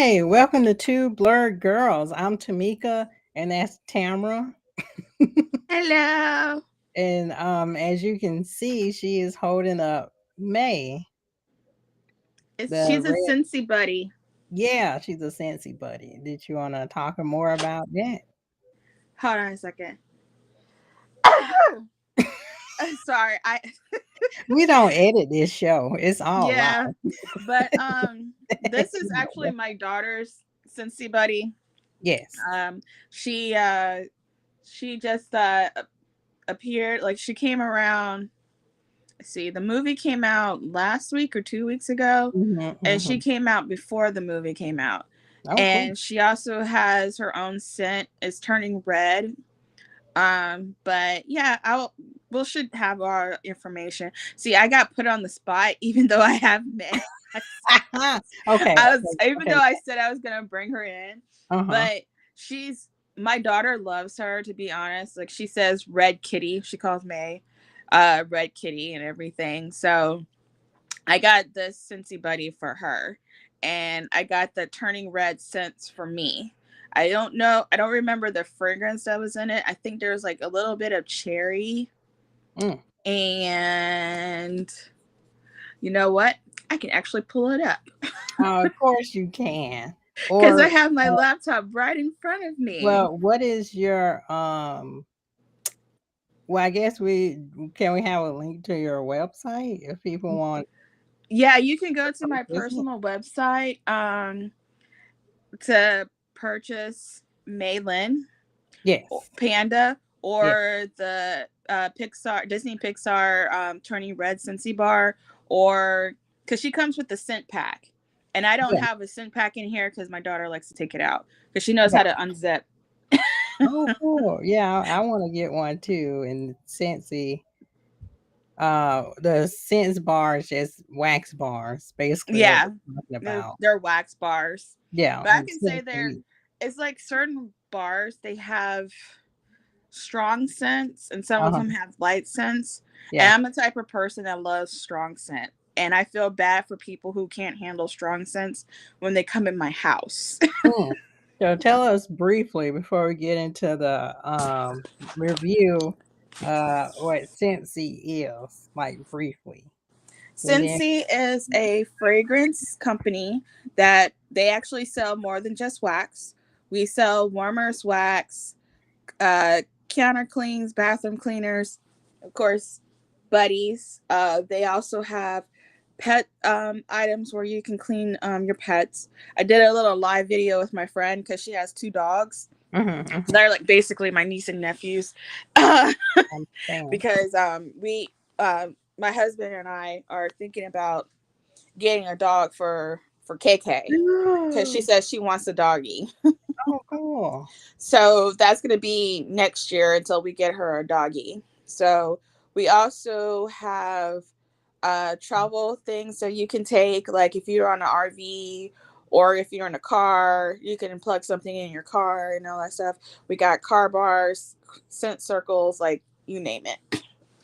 Hey, welcome to Two Blurred Girls. I'm Tomeka, and that's Tamara. Hello. And as you can see, she is holding up May, the She's a red. Cincy buddy. Yeah, she's a Sensi buddy. Did you want to talk more about that? Hold on a second. Sorry. We don't edit this show. It's all live. Yeah. But this is actually my daughter's Cincy buddy. Yes. Um she she just appeared, like she came around. Let's see, the movie came out last week or 2 weeks ago, and she Mm-hmm. came out before the movie came out. Oh, cool. And she also has her own scent. It's turning red. But yeah, we'll should have our information. See, I got put on the spot, even though I have met. Okay. I was even Okay. though I said I was gonna bring her in, Uh-huh. but she's my daughter loves her, to be honest. Like, she says Red Kitty. She calls May Red Kitty and everything. So I got this Scentsy buddy for her, and I got the turning red scents for me. I don't know. I don't remember the fragrance that was in it. I think there was like a little bit of cherry. Mm. And you know what? I can actually pull it up Of course you can. because I Or have my laptop right in front of me. well, what is your well, I guess we have a link to your website if people want Yeah, you can go to to my visit? personal website to purchase Maylin Yes. Panda Yes. or the Pixar Disney Pixar Turning Red Scentsy bar, or because she comes with the scent pack, and I don't Yeah. have a scent pack in here because my daughter likes to take it out because she knows Yeah. how to unzip. Oh, cool. Yeah, I want to get one too. And Scentsy, the Sense bar is just wax bars, basically what Yeah, we're talking they're about. they're wax bars, Yeah, but I and can say Scentsy. it's like certain bars they have strong scents and some of Uh-huh. them have light scents. And Yeah. I'm the type of person that loves strong scent. And I feel bad for people who can't handle strong scents when they come in my house. Mm. So tell us briefly before we get into the review what Scentsy is, like briefly. And then Scentsy is a fragrance company that they actually sell more than just wax. We sell warmers, wax, counter cleans, bathroom cleaners, of course, buddies. They also have pet items where you can clean your pets. I did a little live video with my friend because she has two dogs. mhm. They're like basically my niece and nephews, Understand. because we, my husband and I, are thinking about getting a dog for KK because she says she wants a doggy. Oh, cool. So that's going to be next year until we get her a doggy. So we also have travel things so you can take, like if you're on an RV or if you're in a car, you can plug something in your car and all that stuff. We got car bars, scent circles, like you name it.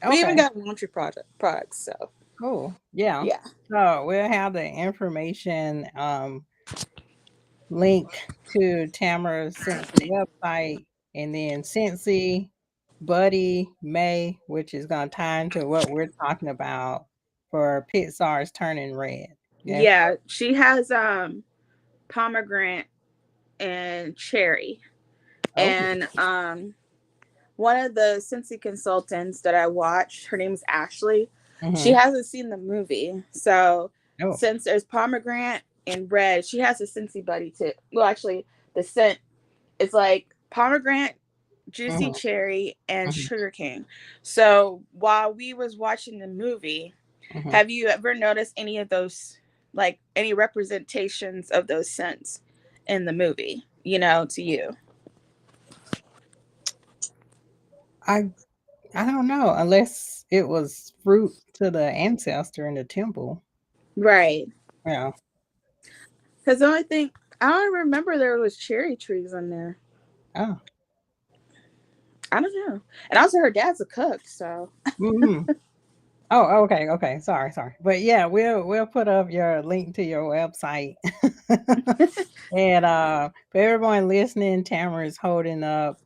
We even Okay, got laundry products. So cool. Yeah. yeah, So we'll have the information link to Tamara's Scentsy website and then Scentsy Buddy May, which is going to tie into what we're talking about for Pixar's Turning Red. Yes. yeah. She has pomegranate and cherry, Oh. and one of the Cincy consultants that I watched, her name's Ashley. She Mm-hmm. hasn't seen the movie, so Oh. since there's pomegranate and red, she has a Cincy buddy too. Well, actually, the scent is like pomegranate, juicy Mm-hmm. cherry, and Mm-hmm. sugarcane. So while we was watching the movie, Mm-hmm. have you ever noticed any of those, like any representations of those scents in the movie? You know, to you, I I don't know unless it was fruit to the ancestor in the temple. right? Yeah. Because the only thing I don't remember, there was cherry trees in there. Oh. I don't know. And also, her dad's a cook, so Mm-hmm. Oh, okay, okay. Sorry. But yeah, we'll put up your link to your website. And for everyone listening, Tamara is holding up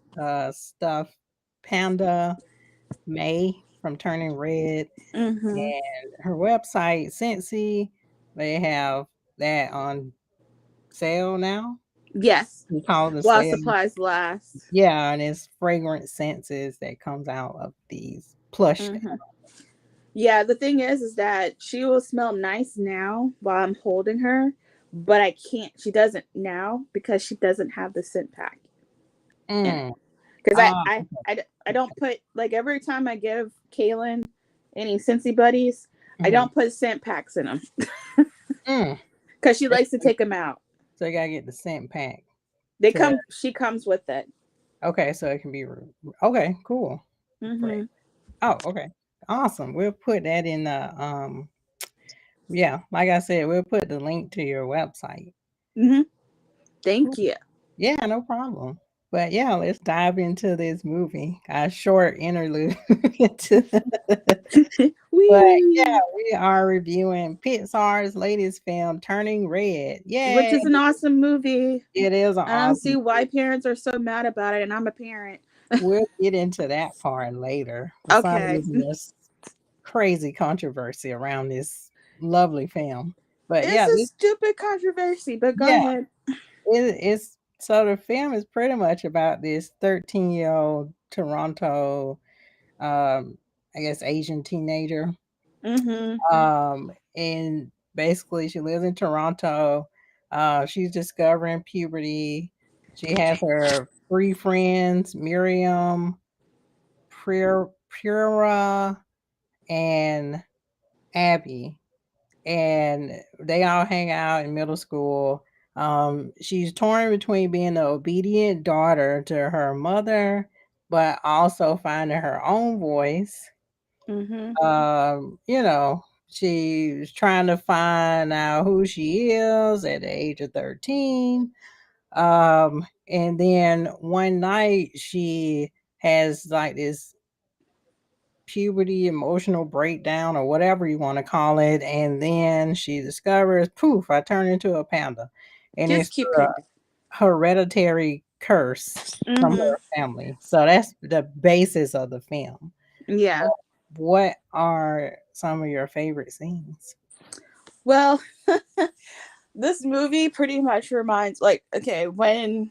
stuffed panda May from Turning Red, Mm-hmm. and her website, Scentsy, they have that on sale now. Yes. We call it a While sale. supplies last. Yeah, and it's fragrant senses that comes out of these plush. Mm-hmm. Yeah, the thing is that she will smell nice now while I'm holding her, but I can't. She doesn't now because she doesn't have the scent pack in it. Mm. Because Ah, I don't put, like, every time I give Kaylin any Scentsy buddies, I mhm. don't put scent packs in them Mm. because she likes to take them out. So you gotta get the scent pack They to come. She comes with it. okay, so it can be okay, cool. Great. Mm-hmm. Oh, okay. Awesome. We'll put that in the yeah, like I said, we'll put the link to your website. Mm-hmm. Cool. Thank you. Yeah, no problem. But yeah, let's dive into this movie. A short interlude into but yeah, Wee. we are reviewing Pixar's latest film, Turning Red. Which Yay! is an awesome movie. It is an I don't see awesome. why parents are so mad about it, and I'm a parent. We'll get into that part later. For some Okay. reason, there's crazy controversy around this lovely film. But It's yeah, a this stupid controversy, but go yeah, ahead. it's so the film is pretty much about this 13-year-old Toronto, I guess Asian teenager. Mm-hmm. And basically she lives in Toronto. She's discovering puberty. She has her three friends, Miriam, Pura, and Abby, and they all hang out in middle school. She's torn between being an obedient daughter to her mother, but also finding her own voice. Mm-hmm. You know, she's trying to find out who she is at the age of 13. And then one night she has like this puberty emotional breakdown or whatever you want to call it, and then she discovers, poof, I turn into a panda, and Just it's keep. a hereditary curse from Mm-hmm. her family. So that's the basis of the film. Yeah. What are some of your favorite scenes? Well, this movie pretty much reminds, like, okay, when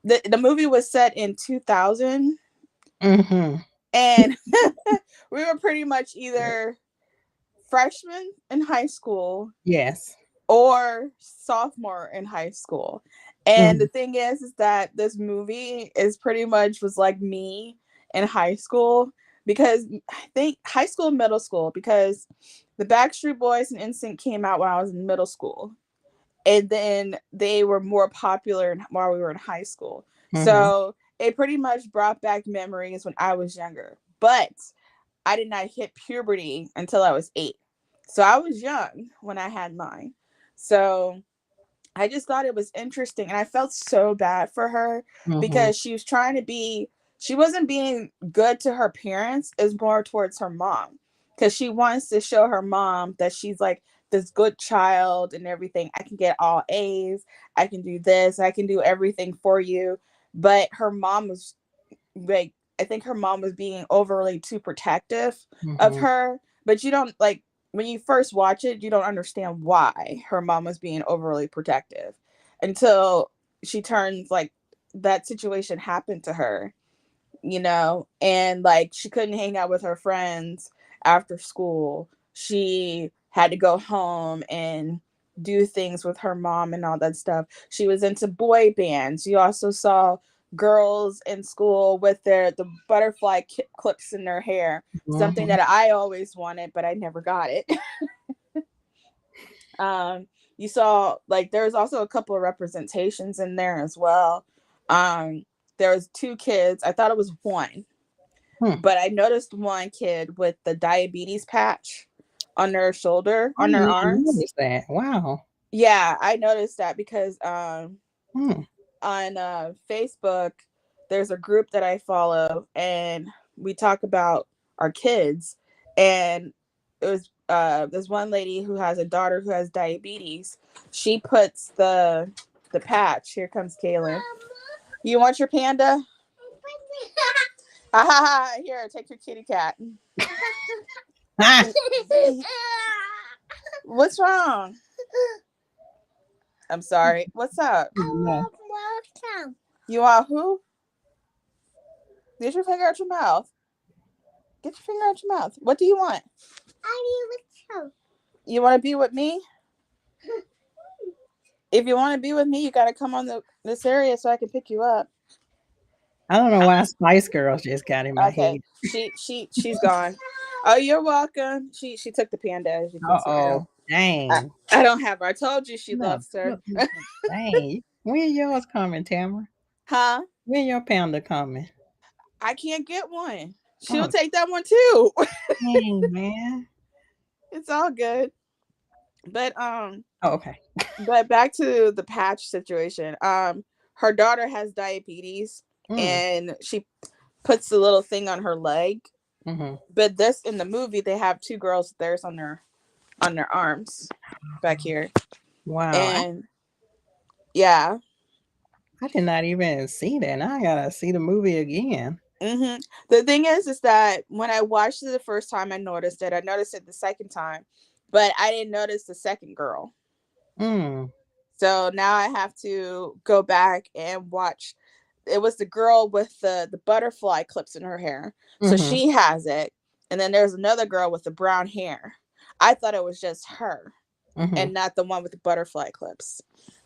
the movie was set in 2000, Hmm. and we were pretty much either freshmen in high school Yes. or sophomore in high school. And the Mm. thing is that this movie is pretty much was like me in high school, because I think high school and middle school, because the Backstreet Boys and Instinct came out when I was in middle school, and then they were more popular while we were in high school. Mhm. So it pretty much brought back memories when I was younger. But I did not hit puberty until I was 8. So I was young when I had mine. So I just thought it was interesting, and I felt so bad for her Mhm. because she was trying to be, she wasn't being good to her parents, is more towards her mom, because she wants to show her mom that she's like this good child and everything. I can get all A's, I can do this, I can do everything for you. But her mom was like, I think her mom was being overly too protective of Mhm. her. But you don't, like, when you first watch it, you don't understand why her mom was being overly protective until she turns, like, that situation happened to her, and like she couldn't hang out with her friends after school. She had to go home and do things with her mom and all that stuff. She was into boy bands. You also saw girls in school with the butterfly clips in their hair, something Mhm. that I always wanted but I never got it. um you saw, like, there was also a couple of representations in there as well. um there was two kids. I thought it was one, Hmm. but I noticed one kid with the diabetes patch on their shoulder, I on did their not arms. notice that. Wow. Yeah, I noticed that because Hmm. on Facebook, there's a group that I follow, and we talk about our kids. and it was this one lady who has a daughter who has diabetes. She puts the patch. Here comes Kaylin. You want your panda? Here, take your kitty cat. What's wrong? I'm sorry. What's up? No. You want who? Get your finger out your mouth. Get your finger out your mouth. What do you want? You want to be with me? If you want to be with me, you got to come on this area so I can pick you up. I don't know why Spice Girls just got in my Okay. head. She's gone. Oh, you're welcome. She took the panda, as you can see. Uh-oh. Dang. I don't have her. I told you she Look, loves her. look, dang. When yours coming, Tamara? Huh? When your panda coming? I can't get one. She'll Oh, take that one too. dang, man. It's all good. But Oh, okay. but back to the patch situation. Her daughter has diabetes, and she puts the little thing on her leg. Mm-hmm. But this in the movie, they have two girls with theirs on their arms back here. Wow. And yeah, I did not even see that. Now I gotta see the movie again. The thing is that when I watched it the first time, I noticed it. I noticed it the second time, but I didn't notice the second girl. So now I have to go back and watch. It was the girl with the butterfly clips in her hair. So she has it. And then there's another girl with the brown hair. I thought it was just her and not the one with the butterfly clips.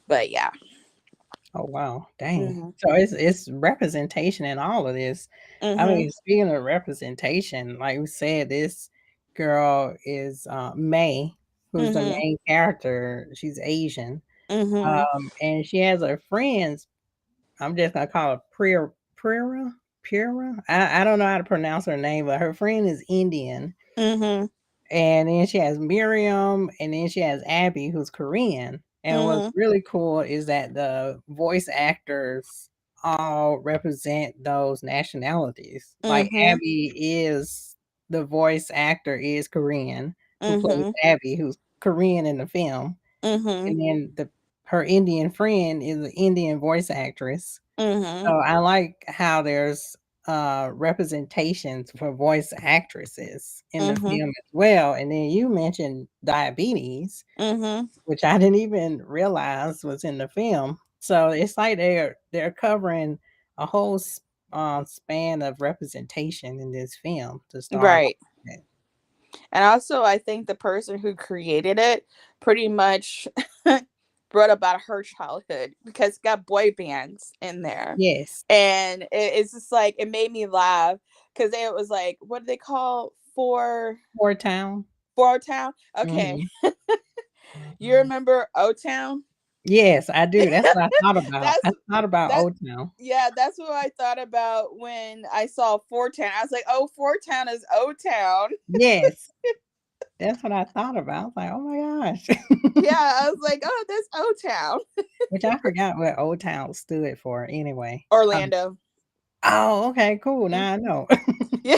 But yeah. Oh wow, dang. So it's representation in all of this. I mean, speaking of representation, like we said, this girl is May, who's the main character. She's Asian. And she has her friends. I'm just gonna call her Pira. I don't know how to pronounce her name, but her friend is Indian. And then she has Miriam, and then she has Abby, who's Korean. And what's really cool is that the voice actors all represent those nationalities. Like Abby is the voice actor is Korean, who plays Abby, who's Korean in the film. And then her Indian friend is an Indian voice actress. So I like how there's representations for voice actresses in the film as well. And then you mentioned diabetes, which I didn't even realize was in the film. So it's like they're covering a whole span of representation in this film to start. Right. And also, I think the person who created it pretty much wrote about her childhood because it's got boy bands in there. Yes. And it's just like, it made me laugh because it was like, what do they call Four Town? Okay. You remember O-Town? Yes, I do. That's what I thought about. I thought about O-Town. Yeah, that's what I thought about when I saw Town. I was like, oh, Town is O-Town. Yes. That's what I thought about. I was like, oh my gosh. Yeah, I was like, oh, that's O-Town. Which I forgot what O-Town stood for anyway. Orlando. Oh, okay, cool. Now I know. Yeah.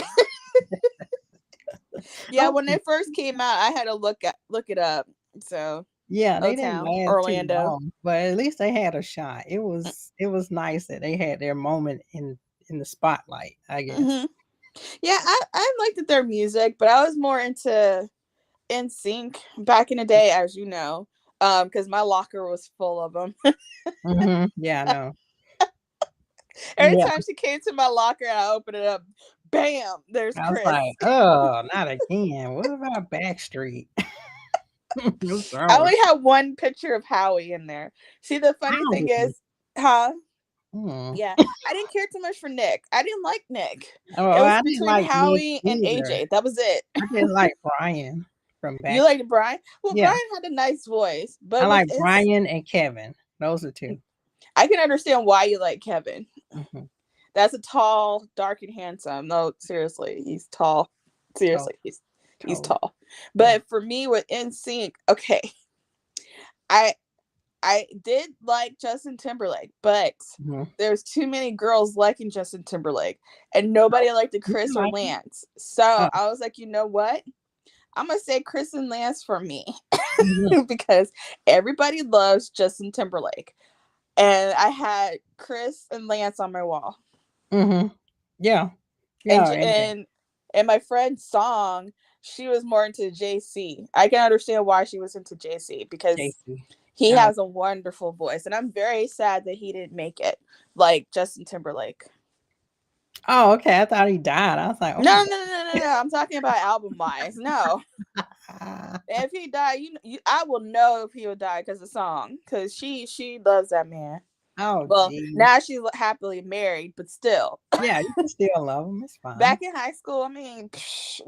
Yeah, when it first came out, I had to look it up. So yeah, they didn't last Orlando. too long, but at least they had a shot. It was nice that they had their moment in the spotlight, I guess. Yeah, I liked their music, but I was more into NSYNC back in the day, as you know, because my locker was full of them. Yeah, I know. Every time she came to my locker and I opened it up, bam, there's Chris. I was like, oh, not again. What about Backstreet? I only have one picture of Howie in there. See, the funny thing is, huh? Yeah, I didn't care too much for Nick. I didn't like Nick. Oh, it was between Howie and AJ. That was it. I didn't like Brian from Backstreet. You liked Brian? Well, yeah. Brian had a nice voice, but I like Brian and Kevin. Those are two. I can understand why you like Kevin. That's a tall, dark, and handsome. No, seriously, he's tall. Seriously, he's tall. But for me with NSYNC, okay, I did like Justin Timberlake, but Mhm. there's too many girls liking Justin Timberlake, and nobody liked the You Chris or like it? Lance. So Oh, I was like, you know what? I'm gonna say Chris and Lance for me mhm, because everybody loves Justin Timberlake, and I had Chris and Lance on my wall, mhm. Yeah, and yeah, and and my friend's song. She was more into JC. I can understand why she was into JC because JC. he Oh, has a wonderful voice, and I'm very sad that he didn't make it like Justin Timberlake. oh, okay. I thought he died. I was like, oh No, my no, no, no, no, no. I'm talking about album wise. No, god. if he died, I will know if he would die because of the song. Because she loves that man. Oh, Well, geez. now she's happily married, but still, Yeah, you can still love him. It's fine. back in high school, I mean, psh,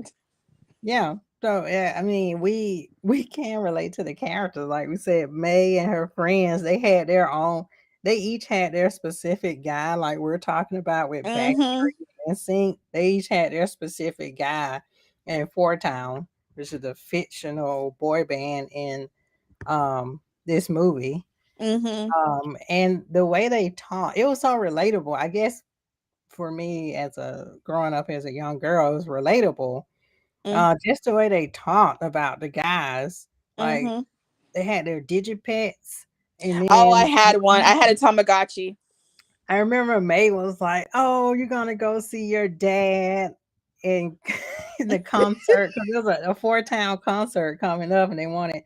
Yeah. So yeah, I mean, we can relate to the characters. Like we said, May and her friends, they had their own. They each had their specific guy. Like we're talking about with Backstreet mm-hmm, and Sync, they each had their specific guy in Four Town, which is a fictional boy band in this movie. mm-hmm, And the way they talk, it was so relatable. I guess for me as a growing up as a young girl, it was relatable. Just the way they talked about the guys, like mm-hmm. they had their digipets, and Oh, I then had one. I had a Tamagotchi. I remember May was like, "Oh, you're gonna go see your dad in the concert because there's a Four Town concert coming up, and they wanted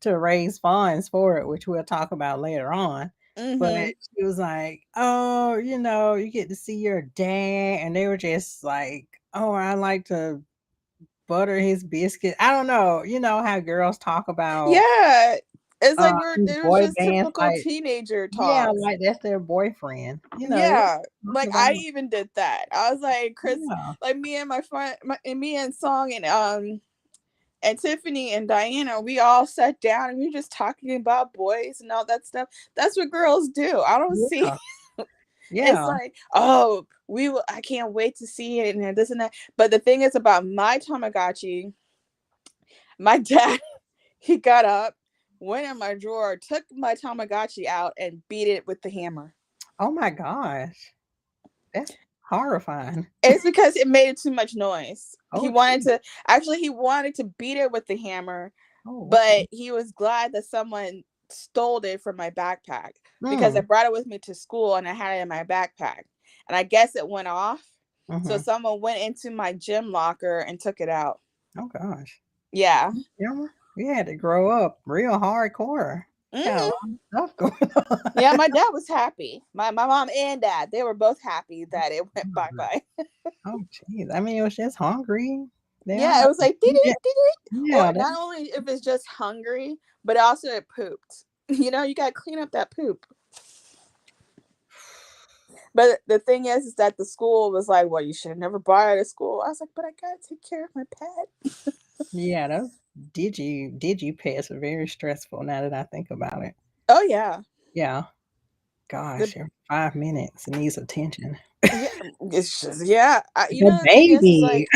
to raise funds for it, which we'll talk about later on." But Mm-hmm. she was like, "Oh, you get to see your dad," and they were just like, "Oh, I like to butter his biscuit." I don't know. You know how girls talk about Yeah, it's like these it was boy just bands, typical like teenager yeah, talk. like that's their boyfriend. They Yeah, talk like about I even did that. I was like Chris, yeah, like me and my friend, and me and Song and Tiffany and Diana, we all sat down and we were just talking about boys and all that stuff. That's what girls do. I don't see. yeah, It's yeah. like, oh, we will. I can't wait to see it and this and that. But the thing is about my Tamagotchi, my dad, he got up, went in my drawer, took my Tamagotchi out, and beat it with the hammer. Oh my gosh, that's horrifying. It's because it made too much noise. Oh gee. He wanted to beat it with the hammer, Oh okay. but he was glad that someone stole it from my backpack because I Mm. brought it with me to school and I had it in my backpack. And I guess it went off. So Mm-hmm. someone went into my gym locker and took it out. Oh gosh. Yeah. Yeah, we had to grow up real hardcore. Got a Hmm. lot of stuff going on. Yeah, my dad was happy. My mom and dad, they were both happy that it went bye bye. Oh, jeez. I mean, it was just hungry. They Yeah, are it was like did yeah, it, did it. Or yeah, not only if it's just hungry, but also it pooped. You gotta clean up that poop. But the thing is that the school was like, well, you should have never brought it to school. I was like, but I gotta take care of my pet. yeah, those digi pets are very stressful now that I think about it. Oh yeah. Yeah. The Gosh, every 5 minutes it needs attention. Yeah, it's just yeah. The The thing is baby. like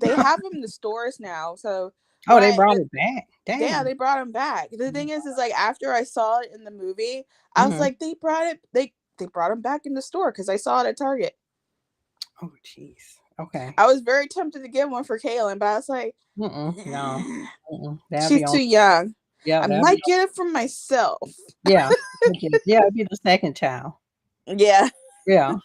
they have them in the stores now. So Oh, when they I brought it back? yeah, Dang. they brought him back. The thing is like after I saw it in the movie, I was Mhm. like, they brought him back in the store because I saw it at Target. Oh, jeez. Okay. I was very tempted to get one for Kaylin, but I was like, Mm-mm, no. Mm-mm. That'll she's be on too young. yeah, I that'll be might on get it for myself. yeah. Yeah, it'll be the second child. Yeah. Yeah.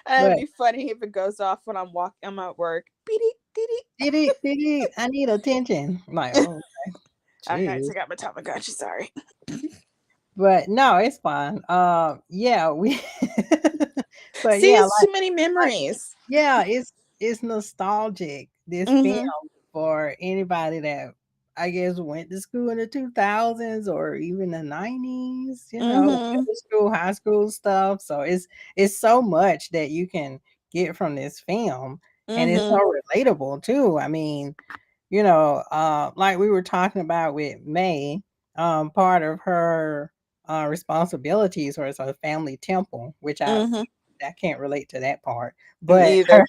And it'd But be funny if it goes off when I'm at work. Beady, beady. did it, I need attention. I'm like, oh, Okay, jeez. so I got my Tamagotchi, sorry. But no, it's fine. Yeah, we but See, yeah, it's too many like memories. yeah, it's nostalgic, this film, Mm-hmm. for anybody that I guess went to school in the 2000s or even the 90s, Mm-hmm. middle school, high school stuff. So it's so much that you can get from this film, and it's so Mm-hmm. relatable too. I mean, like we were talking about with May, part of her responsibilities was a family temple, which Mm-hmm. I can't relate to that part. Me But either.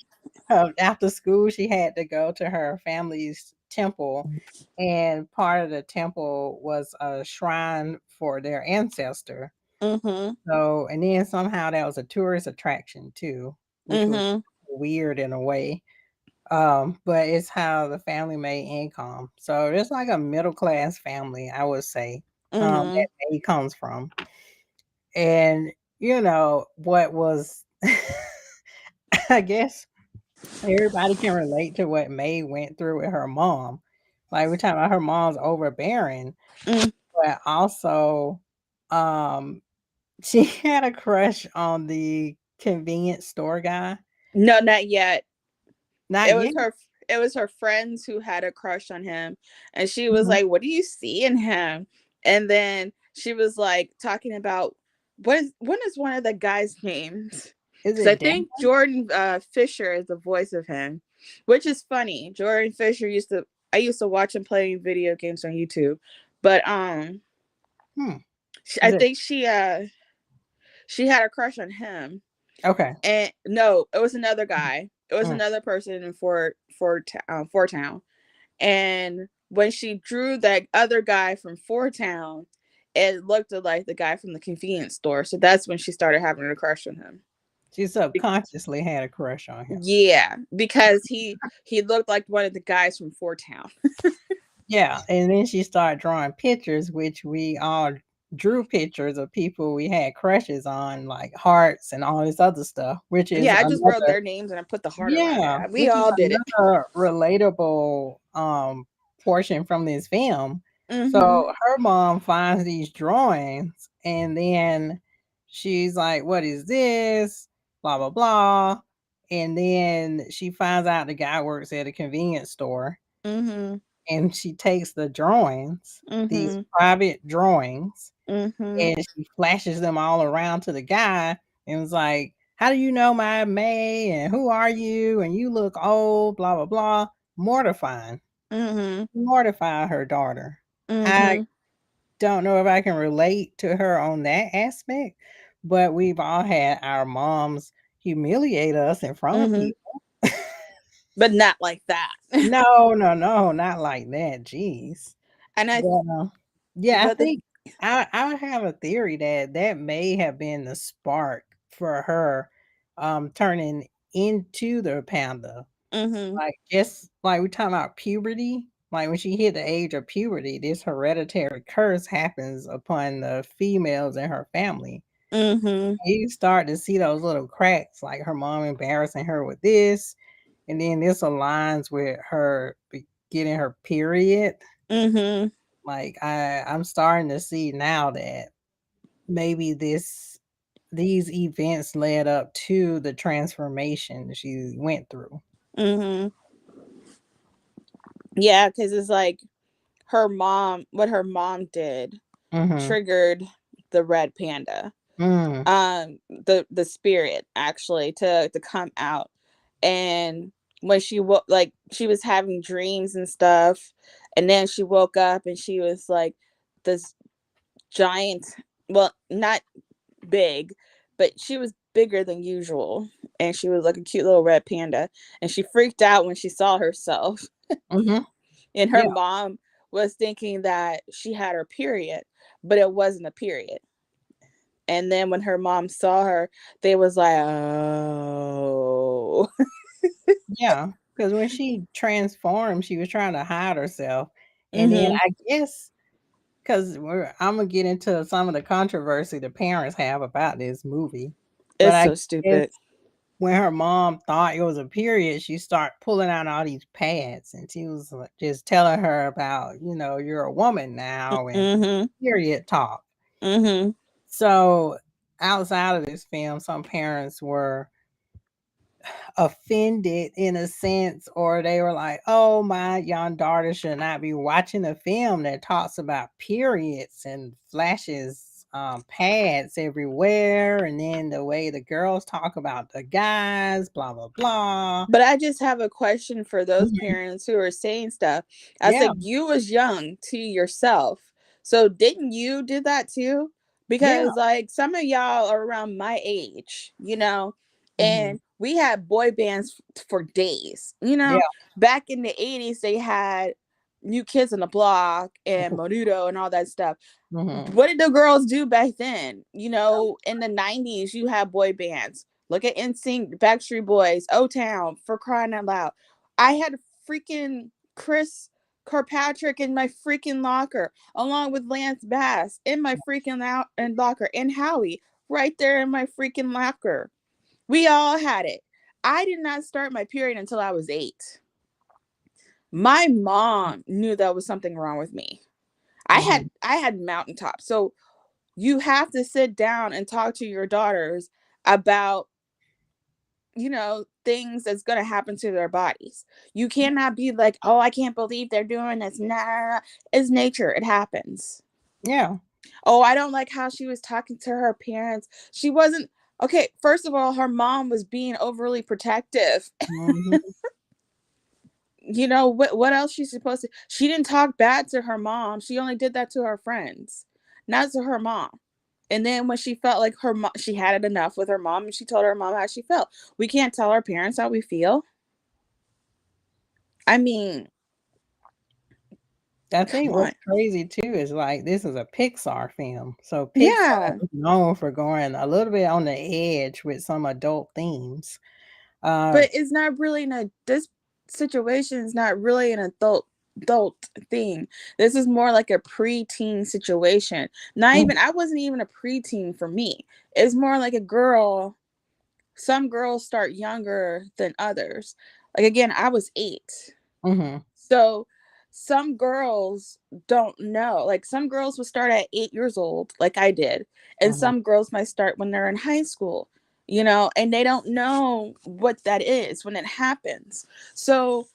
after school, she had to go to her family's temple, and part of the temple was a shrine for their ancestor. Mm-hmm. So, and then somehow that was a tourist attraction too, which was Mm-hmm. weird in a way. But it's how the family made income. So it's like a middle class family, I would say, Mm-hmm. that May comes from. And what was I guess everybody can relate to what May went through with her mom. Like we're talking about her mom's overbearing, Mm. but also um she had a crush on the convenience store guy. No, not yet. Not It was yet. her. It was her friends who had a crush on him, and she was Mhm. like, "What do you see in him?" And then she was like talking about what is one of the guys' names? Is Because I it Dan? think Jordan Fisher is the voice of him, which is funny. Jordan Fisher I used to watch him playing video games on YouTube, but Hmm. I Is it think she had a crush on him. okay? And no, it was another guy. It was Mm. another person in Fort Town. And when she drew that other guy from Fort Town, it looked like the guy from the convenience store. So that's when she started having a crush on him. She subconsciously had a crush on him. Yeah, because he looked like one of the guys from Fort Town. Yeah, and then she started drawing pictures, which we all drew pictures of people we had crushes on, like hearts and all this other stuff, which is Yeah, I just wrote another their names and I put the heart around it. yeah, We which is all did it. another relatable portion from this film. Mm-hmm. So her mom finds these drawings and then she's like, "What is this?" Blah blah blah. And then she finds out the guy works at a convenience store Mm-hmm. and she takes the drawings, these Mm-hmm. private drawings, Mm-hmm. and she flashes them all around to the guy and was like, "How do you know my May? And who are you? And you look old, blah, blah, blah." Mortifying. Mm-hmm. Mortify her daughter. I Mm-hmm. don't know if I can relate to her on that aspect, but we've all had our moms humiliate us in front of Mm-hmm. people. But not like that. No, no, no, not like that. Jeez. And I But, yeah, I but the think I have a theory that that may have been the spark for her, turning into the panda. mm-hmm. Like, just like we talking about puberty, like when she hit the age of puberty, this hereditary curse happens upon the females in her family. Mm-hmm. You start to see those little cracks, like her mom embarrassing her with this, and then this aligns with her getting her period. Mm-hmm. Like I'm starting to see now that maybe these events led up to the transformation she went through. Mm-hmm. Yeah, because it's like what her mom did Mhm. triggered the red panda. Mm. The spirit actually to come out. And when she was having dreams and stuff, and then she woke up and she was like this giant, well, not big, but she was bigger than usual, and she was like a cute little red panda, and she freaked out when she saw herself. Mhm. And her Yeah. mom was thinking that she had her period, but it wasn't a period. And then when her mom saw her, they was like, "Oh." Yeah. Because when she transformed, she was trying to hide herself, and then Mhm. I guess because I'm gonna get into some of the controversy the parents have about this movie, but It's I so guess stupid. when her mom thought it was a period, she started pulling out all these pads, and she was like, just telling her about, you're a woman now and Mhm. period talk. Mhm. So outside of this film, some parents were offended in a sense, or they were like, "Oh, my young daughter should not be watching a film that talks about periods and flashes pads everywhere, and then the way the girls talk about the guys, blah blah blah." But I just have a question for those Mhm. parents who are saying stuff. I Yeah, said you was young to yourself. So didn't you do that too? yeah, Because like some of y'all are around my age, hmm, and we had boy bands for days. yeah, Back in the 80s they had New Kids on the Block and Menudo and all that stuff. Mm-hmm. What did the girls do back then? You know, in the 90s, you had boy bands. Look at NSYNC, Backstreet Boys, O-Town, for crying out loud. I had freaking Chris Kirkpatrick in my freaking locker, along with Lance Bass in my freaking locker, and Howie right there in my freaking locker. We all had it. I did not start my period until I was 8. My mom knew there was something wrong with me. I had mountaintops. So you have to sit down and talk to your daughters about, you know, things that's going to happen to their bodies. You cannot be like, oh, I can't believe they're doing this. Nah, it's nature. It happens. Yeah. Oh, I don't like how she was talking to her parents. She wasn't. Okay, first of all, her mom was being overly protective. Mm-hmm. You know, what else she's supposed to? She didn't talk bad to her mom. She only did that to her friends, not to her mom. And then when she felt like she had it enough with her mom, and she told her mom how she felt. We can't tell our parents how we feel. I mean, I come think on. what's crazy too is like this is a Pixar film, so Pixar Yeah, is known for going a little bit on the edge with some adult themes. but it's not really this situation is not really an adult thing. This is more like a preteen situation. Not even I wasn't even a preteen for me. It's more like a girl. Some girls start younger than others. Like again, I was 8. Mm-hmm. So some girls don't know. Like some girls will start at 8 years old, like I did. And Mm-hmm. some girls might start when they're in high school, you know, and they don't know what that is when it happens. So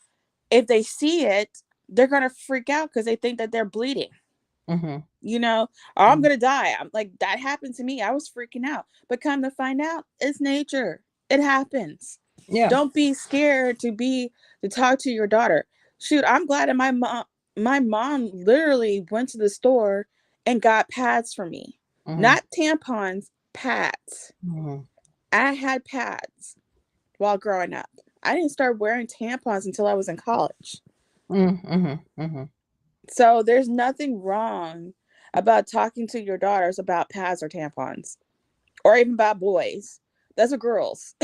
if they see it, they're going to freak out because they think that they're bleeding. Mm-hmm. You know, or I'm gonna die. I'm like, that happened to me. I was freaking out. But come to find out, it's nature. It happens. Yeah. Don't be scared to talk to your daughter. Shoot, I'm glad that my mom literally went to the store and got pads for me. Mm-hmm. Not tampons, pads. Mm-hmm. I had pads while growing up. I didn't start wearing tampons until I was in college. Mm-hmm. Mm-hmm. So there's nothing wrong about talking to your daughters about pads or tampons, or even about boys. That's a girls.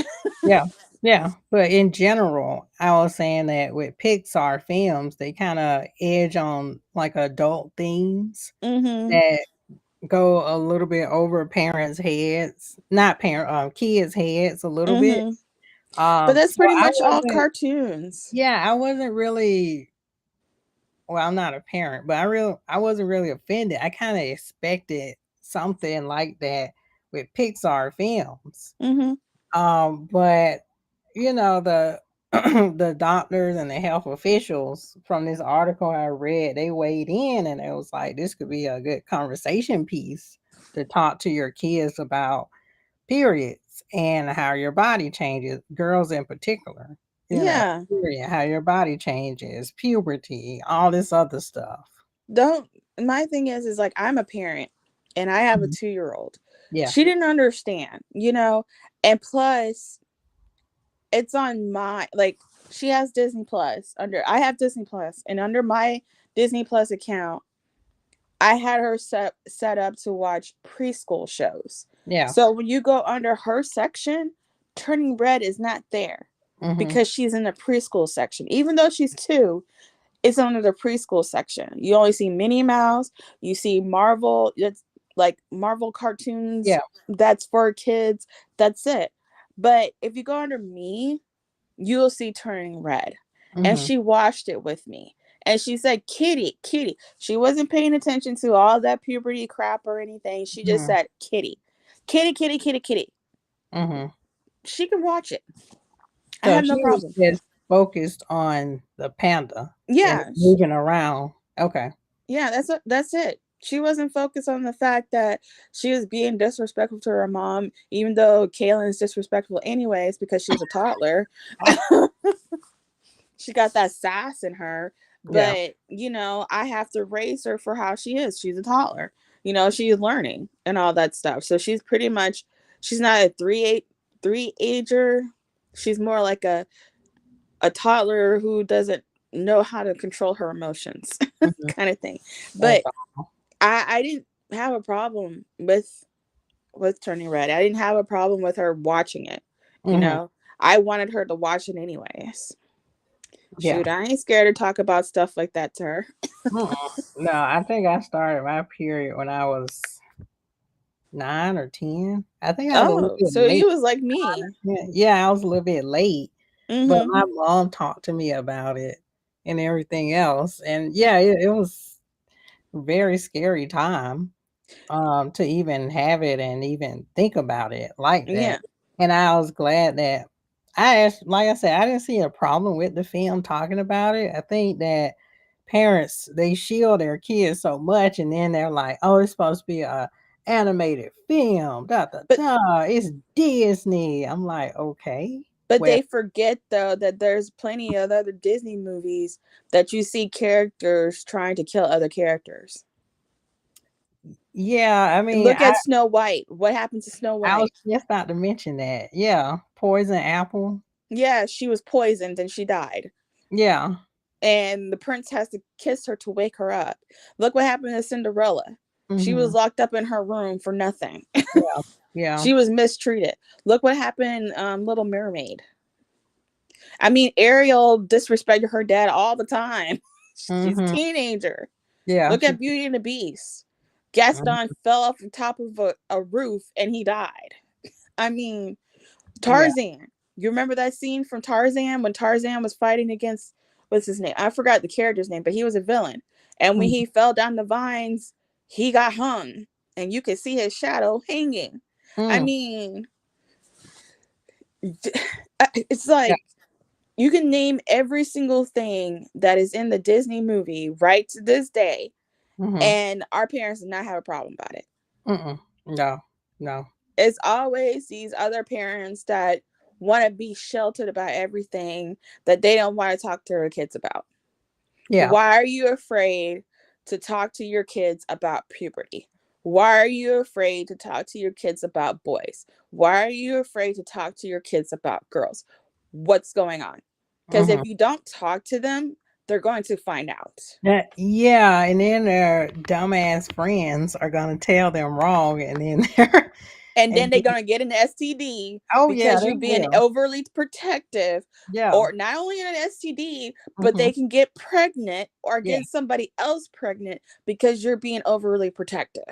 Yeah. Yeah. But in general, I was saying that with Pixar films, they kind of edge on like adult themes Mm-hmm. that go a little bit over parents' heads, not kids' heads a little bit. Mm-hmm. But that's So pretty I much all wasn't, cartoons. yeah, I wasn't really, well, I'm not a parent, but I wasn't really offended. I kind of expected something like that with Pixar films. Mm-hmm. But you know, the the doctors and the health officials from this article I read, they weighed in and it was like this could be a good conversation piece to talk to your kids about periods and how your body changes, girls in particular, you know, Yeah. period, how your body changes, puberty, all this other stuff. Don't My thing is like I'm a parent and I have a Mhm. 2-year-old. Yeah. She didn't understand, you know, and plus it's on my like she has Disney Plus under I have Disney Plus and under my Disney Plus account I had her set up to watch preschool shows. Yeah. So when you go under her section, Turning Red is not there Hmm. because she's in the preschool section. Even though she's 2, it's under the preschool section. You only see Minnie Mouse, you see Marvel, it's like Marvel cartoons Yeah. that's for kids. That's it. But if you go under me, you'll see Turning Red. And Hmm. she watched it with me. And she said, Kitty, Kitty. She wasn't paying attention to all that puberty crap or anything. She just Hmm. said, Kitty, Kitty, Kitty, Kitty, Kitty. Hmm. She can watch it. I So have she no was problem. just focused on the panda and Yeah. moving around. Okay. Yeah, that's it. She wasn't focused on the fact that she was being disrespectful to her mom, even though Kaylin's disrespectful anyways because she's a toddler. She got that sass in her, Yeah. but you know, I have to raise her for how she is. She's a toddler. You know, she's learning and all that stuff. So she's pretty much she's not a 3 ager. She's more like a toddler who doesn't know how to control her emotions, Mhm. kind of thing. That's But all. I didn't have a problem with Turning Red. I didn't have a problem with her watching it. You Mhm. know, I wanted her to watch it anyways. Yeah. Shoot, I ain't scared to talk about stuff like that to her. Mm-mm. No, I think I started my period when I was 9 or 10. I think I was a little Oh, bit so late. you was like me. Yeah, I was a little bit late, but Mm-hmm. my mom talked to me about it and everything else, and yeah, it was a very scary time, to even have it and even think about it like that, Yeah. and I was glad that like I said, I didn't see a problem with the film talking about it. I think that parents, they shield their kids so much, and then they're like, "Oh, it's supposed to be a animated film, da, da, But da, it's Disney." I'm like, "Okay, but well, they forget though that there's plenty of other Disney movies that you see characters trying to kill other characters. yeah, I mean, Look at Snow White. What happened to Snow I was White? just about to mention that. Yeah, Poison Apple. Yeah, she was poisoned and she died. Yeah. And the prince has to kiss her to wake her up. Look what happened to Cinderella. She was Mhm. locked up in her room for nothing. Yeah. Yeah. She was mistreated. Look what happened in Little Mermaid. I mean, Ariel disrespected her dad all the time. She's a Mhm. teenager. Yeah, Look she at Beauty and the Beast. mhm. Gaston fell off the top of a roof and he died. I mean, Yeah. Tarzan. You remember that scene from Tarzan when Tarzan was fighting against, what's his name? I forgot the character's name, but he was a villain. And when Mhm. he fell down the vines, he got hung, and you could see his shadow hanging. I Mm. mean, it's Yeah. like you can name every single thing that is in the Disney movie right to this day, Mhm. and our parents do not have a problem about it. Mm-mm. No. No. It's always these other parents that want to be sheltered about everything that they don't want to talk to their kids about. Yeah. Why are you afraid to talk to your kids about puberty? Why are you afraid to talk to your kids about boys? Why are you afraid to talk to your kids about girls? What's going on? Because if Mhm. you don't talk to them, they're going to find out. Yeah, and then their dumbass friends are gonna tell them wrong, and then they're And and then they're then going to get an STD oh, yeah, because they you're being will. overly protective, Yeah. or not only an STD, but Mhm. they can get pregnant or Yeah. get somebody else pregnant because you're being overly protective.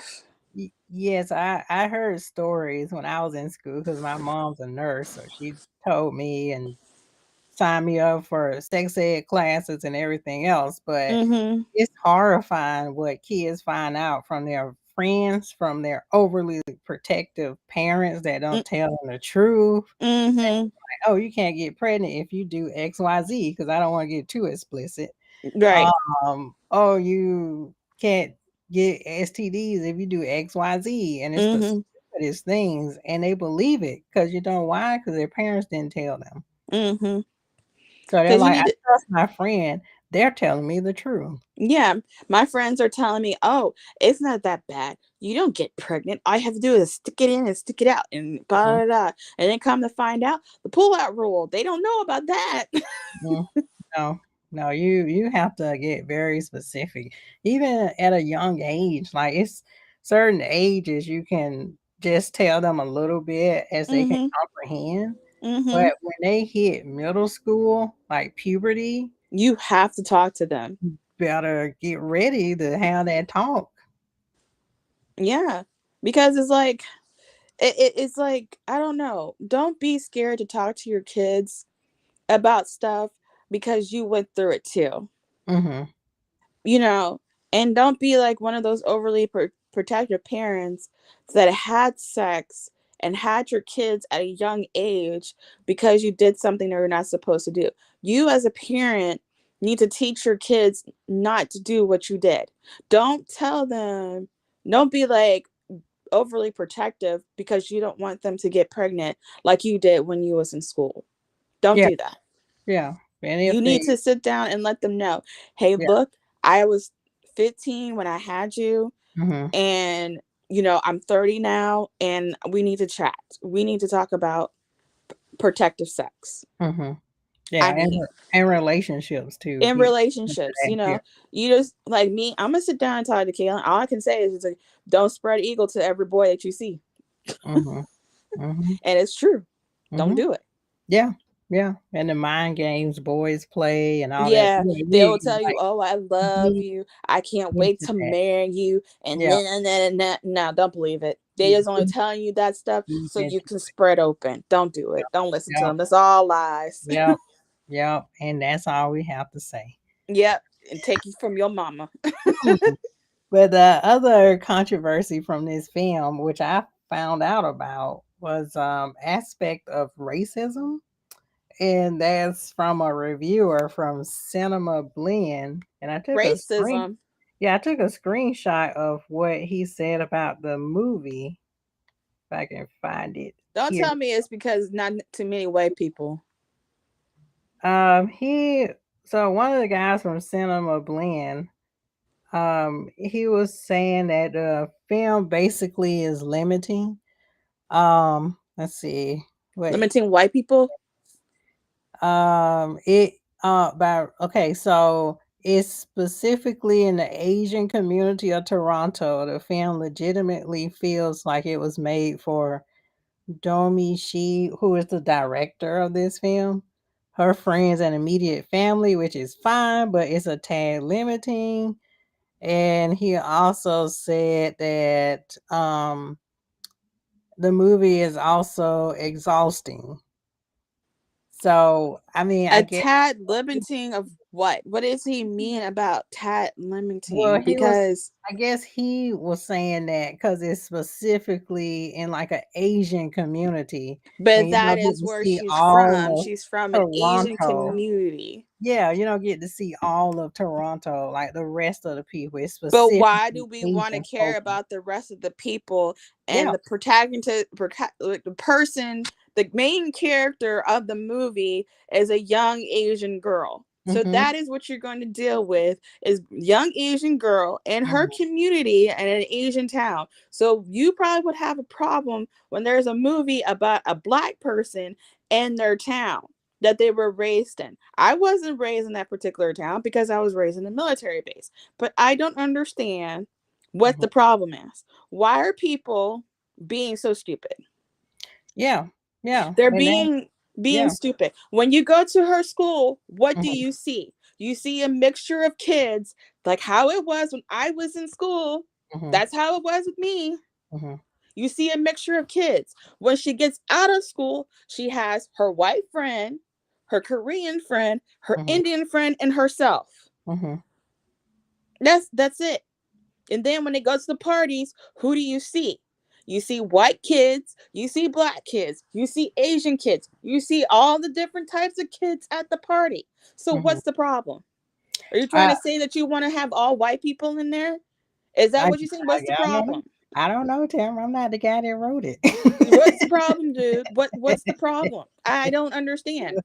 Yes, I heard stories when I was in school because my mom's a nurse, so she told me and signed me up for sex ed classes and everything else, but Mm-hmm. it's horrifying what kids find out from their friends, from their overly protective parents that don't tell them the truth. Mm-hmm. Like, "Oh, you can't get pregnant if you do XYZ," because I don't wanna get too explicit. Right. "Oh, you can't get STDs if you do XYZ," and it's the Mm-hmm. stupidest things, and they believe it because you know why? Because their parents didn't tell them. Mm-hmm. So they're Because you like, need "I to, trust my friend. They're telling me the truth." yeah. My friends are telling me, "Oh, it's not that bad. You don't get pregnant. All you have to do is stick it in and stick it out, and blah Mhm, blah blah." And then come to find out, the pull-out rule. They don't know about that. mhm. No, no, you have to get very specific. Even at a young age, like, it's certain ages you can just tell them a little bit as they can Mm-hmm. comprehend, Mm-hmm. but when they hit middle school, like puberty, You have to talk to them. you better get ready to have that talk. Yeah. Because it's like it's like, I don't know. Don't be scared to talk to your kids about stuff because you went through it too. Mhm. You know, and don't be like one of those overly protective parents that had sex and had your kids at a young age because you did something they were not supposed to do. You, as a parent, need to teach your kids not to do what you did. Don't tell them, don't be like overly protective because you don't want them to get pregnant like you did when you was in school. Don't Yeah, do that. yeah, and You if need they to sit down and let them know, hey, yeah, look, I was 15 when I had you, mhm, and I'm 30 now, and we need to chat. We need to talk about protective sex. mhm. Yeah, I mean, and relationships too. in Get relationships, into that. you just like me. I'm gonna sit down and talk to Kaylin. All I can say is, just like, don't spread eagle to every boy that you see, Yeah. Mhm. and it's true. Don't Mhm. do it. Yeah. Yeah. And the mind games boys play and all that. Yeah, Yeah, they will we tell you, like "Oh, I love deep you. I can't wait into to that. marry you." And Yeah. then no, don't believe it. They Get just only deep, telling you that stuff deep so you into can it. spread open. Don't do it. Don't listen to Yep. them. That's all lies. Yep. Yep. And that's all we have to say. Yep, and take it from your mama. Mhm. But the other controversy from this film, which I found out about, was aspect of racism. And that's from a reviewer from Cinema Blend. And Racism. I took a screenshot of what he said about the movie. If I can find it Don't here. tell me it's because not too many white people. He so one of the guys from Cinema Blend, he was saying that the film basically is limiting. Let's see. Wait. Limiting white people. It by okay, so it's specifically in the Asian community of Toronto. The film legitimately feels like it was made for Domi Shi, who is the director of this film, her friends and immediate family, which is fine, but it's a tad limiting. And he also said that the movie is also exhausting. So, I mean, I A guess, tad limiting of what? What does he mean about tad well, limiting? he was, Because, I guess he was saying that because it's specifically in like an Asian community, and but you that don't get is to where see she's from. all of She's from an Asian Toronto. community. Yeah, you don't get to see all of Toronto like the rest of the people. It's But why do specifically we want to Asian care focus. about the rest of the people and Yeah. the protagonist, like the person, the main character of the movie is a young Asian girl. So Mhm. that is what you're going to deal with is young Asian girl and her Mhm. community in an Asian town. So you probably would have a problem when there's a movie about a black person in their town that they were raised in. I wasn't raised in that particular town because I was raised in a military base, but I don't understand what Mhm. the problem is. Why are people being so stupid? Yeah. Yeah. They're And that, being yeah. stupid. When you go to her school, what do Mhm. you see? You see a mixture of kids, like how it was when I was in school. Mhm. That's how it was with me. Mhm. You see a mixture of kids. When she gets out of school, she has her white friend, her Korean friend, her Mhm. Indian friend, and herself. Mhm. That's it. And then when they go to the parties, who do you see? You see white kids, you see black kids, you see Asian kids, you see all the different types of kids at the party. So Mhm. what's the problem? Are you trying I to say that you want to have all white people in there? Is that I what you're saying? What's the I don't know. problem? I don't know, Tamara. I'm not the guy that wrote it. What's the problem, dude? What's the problem? I don't understand.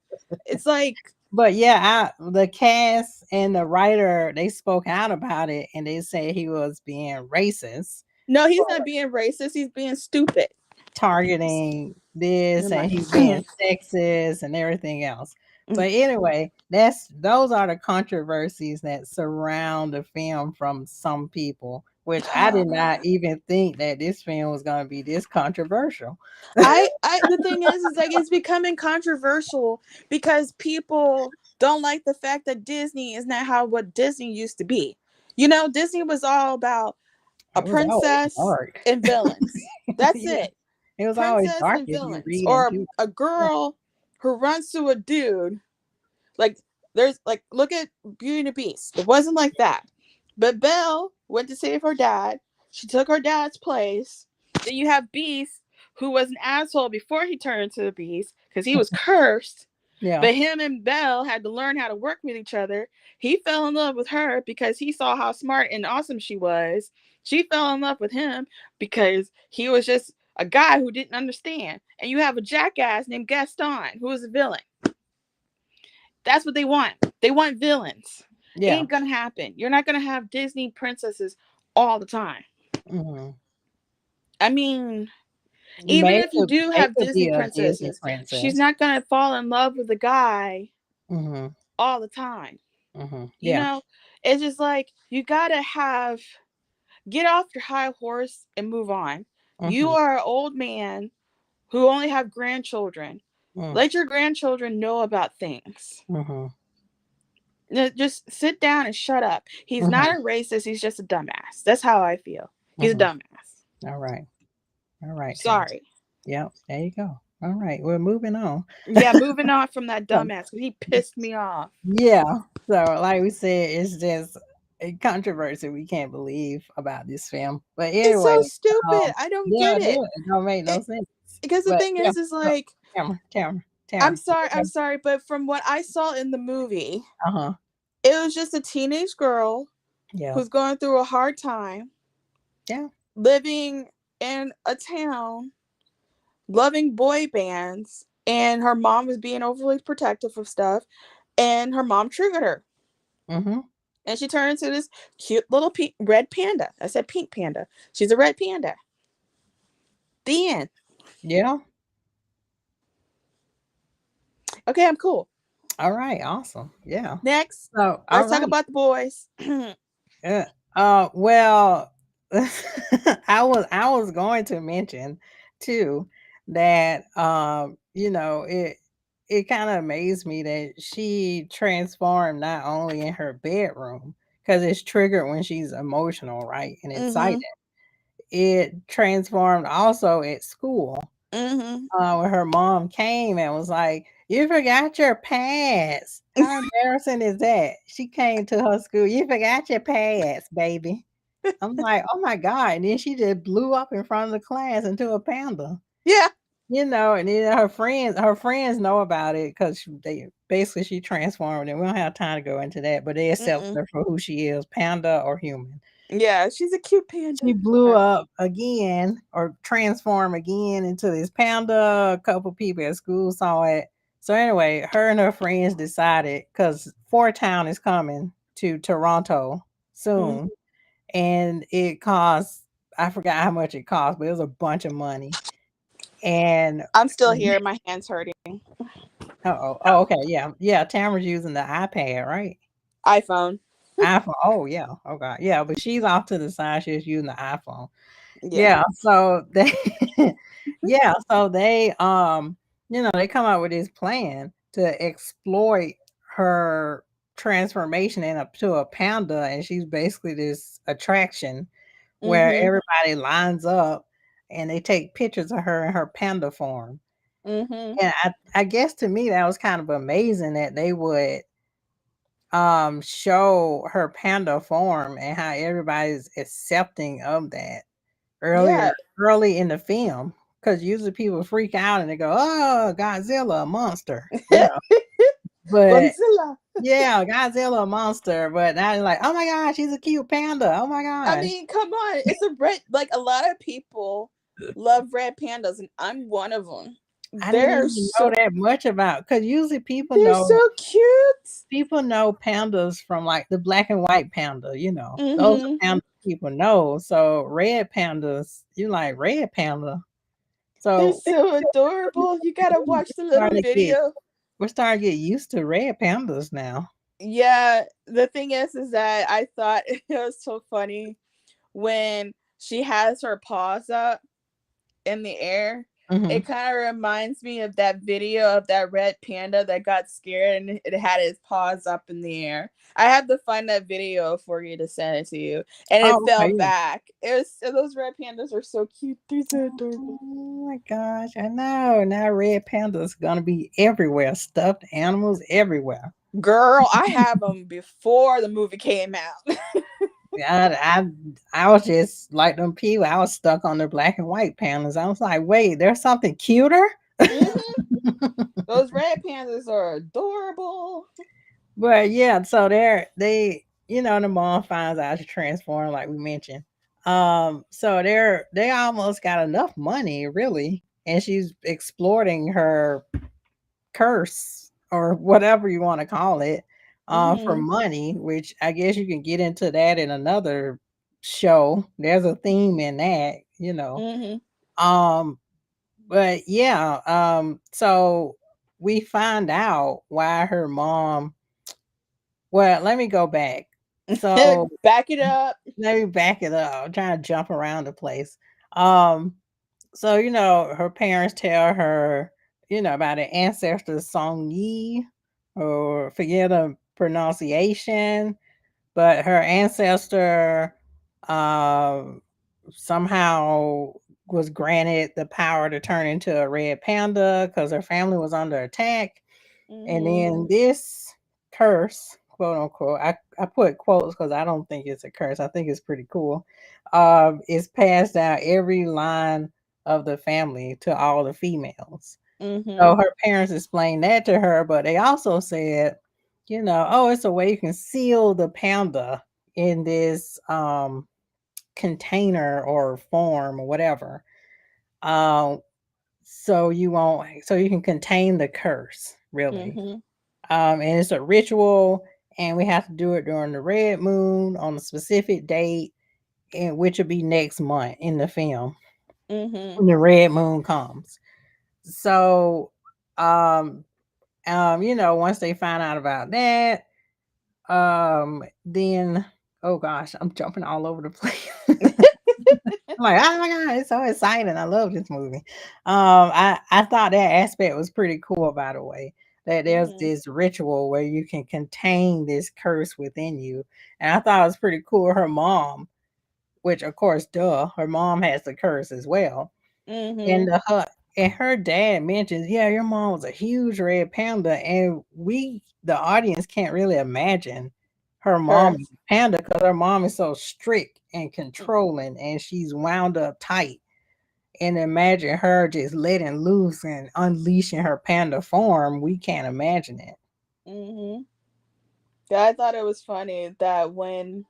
It's like, But yeah, the cast and the writer, they spoke out about it and they said he was being racist no, he's for not being racist, he's being stupid. targeting this Never and mind. he being sexist and everything else. But anyway, those are the controversies that surround the film from some people, which I did not even think that this film was going to be this controversial. I the thing is like it's becoming controversial because people don't like the fact that Disney is not how what Disney used to be. Disney was all about a It was always princess dark. and villains. That's Yeah, it. it was always Princess dark and if you villains. read Or into it. a girl who runs to a dude. Like there's like look at Beauty and the Beast. It wasn't like that. But Belle went to save her dad. She took her dad's place. Then you have Beast, who was an asshole before he turned into a beast because he was cursed. Yeah. But him and Belle had to learn how to work with each other. He fell in love with her because he saw how smart and awesome she was. She fell in love with him because he was just a guy who didn't understand. And you have a jackass named Gaston, who is a villain. That's what they want. They want villains. Yeah. Ain't gonna happen. You're not gonna have Disney princesses all the time. Mhm. I mean, even May if you do May have could Disney be a Disney princesses, she's princess. not gonna fall in love with a guy. Mhm. all the time. Mhm. You Yeah. know, it's just like you gotta get off your high horse and move on. You Mhm. are an old man who only have grandchildren. Mm. Let your grandchildren know about things. Mhm. Just sit down and shut up. He's Mhm. not a racist. He's just a dumbass. That's how I feel. He's a Mhm. dumbass. All right. All right, Tam. Sorry. Yep. There you go. All right. We're moving on. Yeah, moving on from that So, dumbass because he pissed me off. yeah. So, like we said, it's just a controversy we can't believe about this film. But It's anyway, so stupid. I don't yeah, get it it. is. It don't make no It sense. because the But thing yeah, is so, like Tamara. I'm sorry, but from what I saw in the movie, Uh huh. it was just a teenage girl Yeah. who's going through a hard time, Yeah. living in a town, loving boy bands, and her mom was being overly protective of stuff, and her mom triggered her. Mm-hmm. And she turned into this cute little red panda. I said pink panda. She's a red panda. The end. Yeah. Okay, I'm cool. All right. Awesome. Yeah. Next, So, all let's talk right. about the boys. Yeah. Well, I was going to mention too that it kind of amazed me that she transformed not only in her bedroom because it's triggered when she's emotional, right, and excited. Mm-hmm. It transformed also at school Mm-hmm. when her mom came and was like, "You forgot your pads. How embarrassing is that?" She came to her school, "You forgot your pads, baby." I'm like, "Oh my god," and then she just blew up in front of the class into a panda. Yeah. And then her friends know about it because she transformed, and we don't have time to go into that, but they accept Mm-mm. her for who she is, panda or human. Yeah, she's a cute She panda. blew up again or transformed again into this panda. A couple people at school saw it. So anyway, her and her friends decided because Four Town is coming to Toronto Mm. soon, and it costs, I forgot how much it cost, but it was a bunch of money. And I'm still here. My hand's hurting. oh, okay, yeah, yeah. Tamara's using the iPad, right? iPhone. iPhone. Oh yeah, okay, yeah. But she's off to the side. She's using the iPhone. Yeah. Yeah, so they yeah, so they come out with this plan to exploit her transformation to a panda, and she's basically this attraction where Mm-hmm. everybody lines up and they take pictures of her in her panda form. Mm-hmm. And I guess to me that was kind of amazing that they would show her panda form and how everybody's accepting of that Yeah. early in the film, because usually people freak out and they go, "Oh, Godzilla, a monster." But Godzilla. yeah, Godzilla, a monster. But now you're like, "Oh my gosh, she's a cute panda. Oh my I gosh." mean, come on. It's a red. Like a lot of people love red pandas, and I'm one of them. I didn't They're even know so that much about, because usually people they're know so cute. people know pandas from like the black and white panda. Those Mm-hmm. are pandas people know. So red pandas, you like red panda. They're So so adorable. You gotta watch the little starting to get video. we're starting to get used to red pandas now. Yeah, the thing is that I thought it was so funny when she has her paws up in the air. Mhm. It kind of reminds me of that video of that red panda that got scared and it had its paws up in the air. I have to find that video for you to send it to you. And it Oh, fell okay, yeah. back. It was those red pandas are so cute. They're so adorable. Oh my gosh, I know. Now red panda's gonna be everywhere, stuffed animals everywhere. Girl, I have them before the movie came out. I was just like them people. I was stuck on the black and white pandas. I was like, wait, there's something cuter? Hmm. Those red pandas are adorable. But yeah, so the mom finds out to transform, like we mentioned. So they almost got enough money, really, and she's exploiting her curse or whatever you want to call it, for Hmm. money, which I guess you can get into that in another show. There's a theme in that. Hmm. Um, but yeah, so we find out why her mom. Well, let me go back. So Back it up. let me back it up. I'm trying to jump around the place. Um, so her parents tell her, about an ancestor song Yi, or forget the pronunciation, but her ancestor um somehow was granted the power to turn into a red panda because her family was under attack. And Mhm. then this curse, quote unquote, I put quotes because I don't think it's a curse. I think it's pretty cool. Is passed down every line of the family to all the females. So Mhm. her parents explained that to her, but they also said, oh, it's a way you can seal the panda in this container or form or whatever. Um, so you can contain the curse, really. Mhm. And it's a ritual, and we have to do it during the red moon on a specific date, and which will be next month in the film Mhm. when the red moon comes. So, um, once they find out about that, then oh gosh, I'm jumping all over the place. I'm like, oh my god, it's so exciting! I love this movie. I thought that aspect was pretty cool, by the way. That there's Mhm. this ritual where you can contain this curse within you, and I thought it was pretty cool. Her mom, which of course, duh, her mom has the curse as well, and Mhm. her dad mentions, yeah, your mom was a huge red panda, and the audience, can't really imagine her mom Her. as a panda because her mom is so strict and controlling, and she's wound up tight. And imagine her just letting loose and unleashing her panda form. We can't imagine it. Mhm. Yeah, I thought it was funny that when,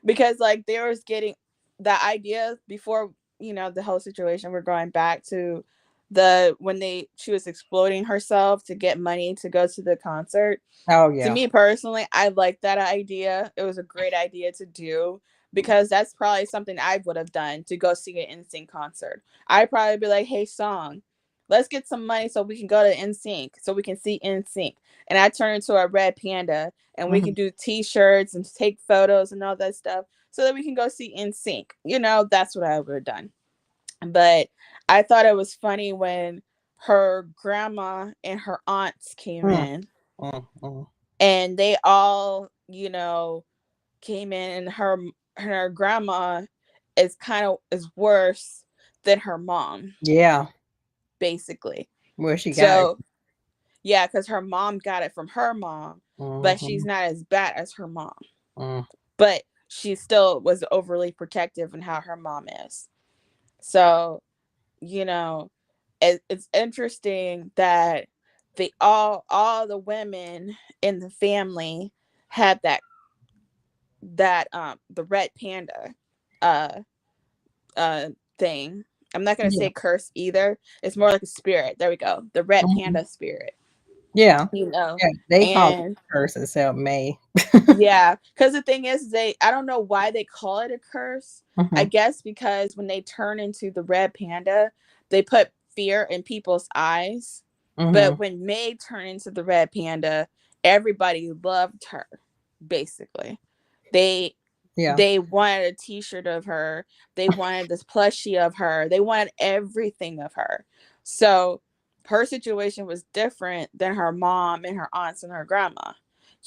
because like they was getting the idea before, the whole situation, we're going back to the when they she was exploiting herself to get money to go to the concert. Oh To yeah. me personally, I like that idea. It was a great idea to do because that's probably something I would have done to go see an NSYNC concert. I'd probably be like, "Hey, song, let's get some money so we can go to NSYNC, so we can see NSYNC." And I turn into a red panda, and we Hmm. can do T-shirts and take photos and all that stuff, so that we can go see NSYNC. That's what I would have done. But I thought it was funny when her grandma and her aunts came Mm, in, mm, mm. and they all came in, and her grandma is worse than her mom, Yeah, basically. where she got it. So yeah, because her mom got it from her mom, but she's Hmm. not as bad as her mom, Mm. but she still was overly protective in how her mom is. So you know it's interesting that they all the women in the family had that the red panda uh uh thing. I'm not gonna Yeah. say curse either. It's more like a spirit. There we go. The red Hmm. panda spirit. Yeah. You know, Yeah. They call it and curse except May. yeah, because the thing is, I don't know why they call it a curse. I Hmm. guess because when they turn into the red panda, they put fear in people's eyes. Hmm. But when May turned into the red panda, everybody loved her. Basically, they Yeah. they wanted a T-shirt of her. They wanted this plushie of her. They wanted everything of her. So her situation was different than her mom and her aunts and her grandma,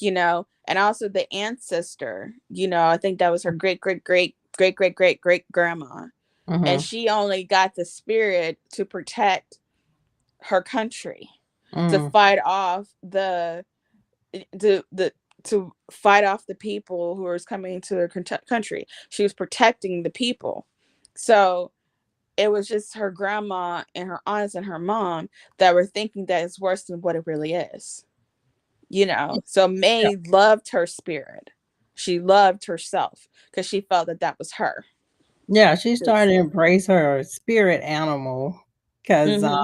and also the ancestor. I think that was her great great great great great great great grandma, and Hmm. she only got the spirit to protect her country, to Mm. fight off the to fight off the people who was coming into her country. She was protecting the people. So it was just her grandma and her aunts and her mom that were thinking that it's worse than what it really is. So Yeah. May loved her spirit. She loved herself because she felt that that was her. Yeah. She started to embrace her spirit animal because, Mm-hmm.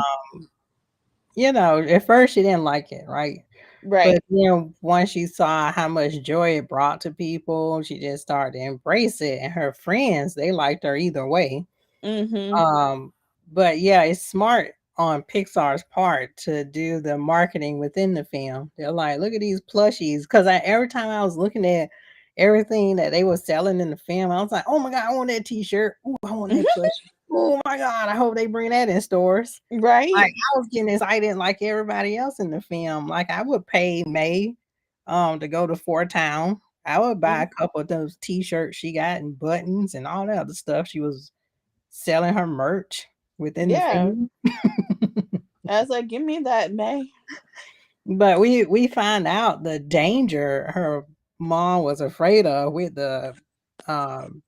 at first she didn't like it, right? But Right. once she saw how much joy it brought to people, she just started to embrace it. And her friends, they liked her either way. Mm-hmm. Um, but yeah, it's smart on Pixar's part to do the marketing within the film. They're like, look at these plushies. Because every time I was looking at everything that they were selling in the film, I was like, oh my God, I want that t shirt. Oh, I want that plushie. Oh my God, I hope they bring that in stores. Like Right. I was getting excited like everybody else in the film. Like I would pay May to go to Fort Town. I would buy a Mm, couple of those t-shirts she got and buttons and all that other stuff. She was selling her merch within the yeah. film. I was like, give me that, May. But we find out the danger her mom was afraid of with the um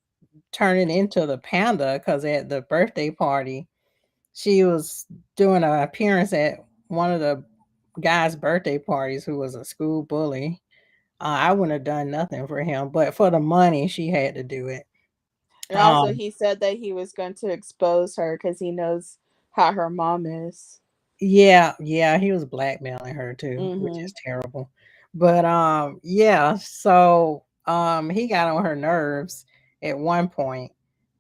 turning into the panda because at the birthday party she was doing an appearance at one of the guy's birthday parties who was a school bully. I wouldn't have done nothing for him, but for the money, she had to do it. And also, Um, he said that he was going to expose her because he knows how her mom is. yeah, yeah, he was blackmailing her too, which Mm-hmm. is terrible. But yeah, so he got on her nerves at one point,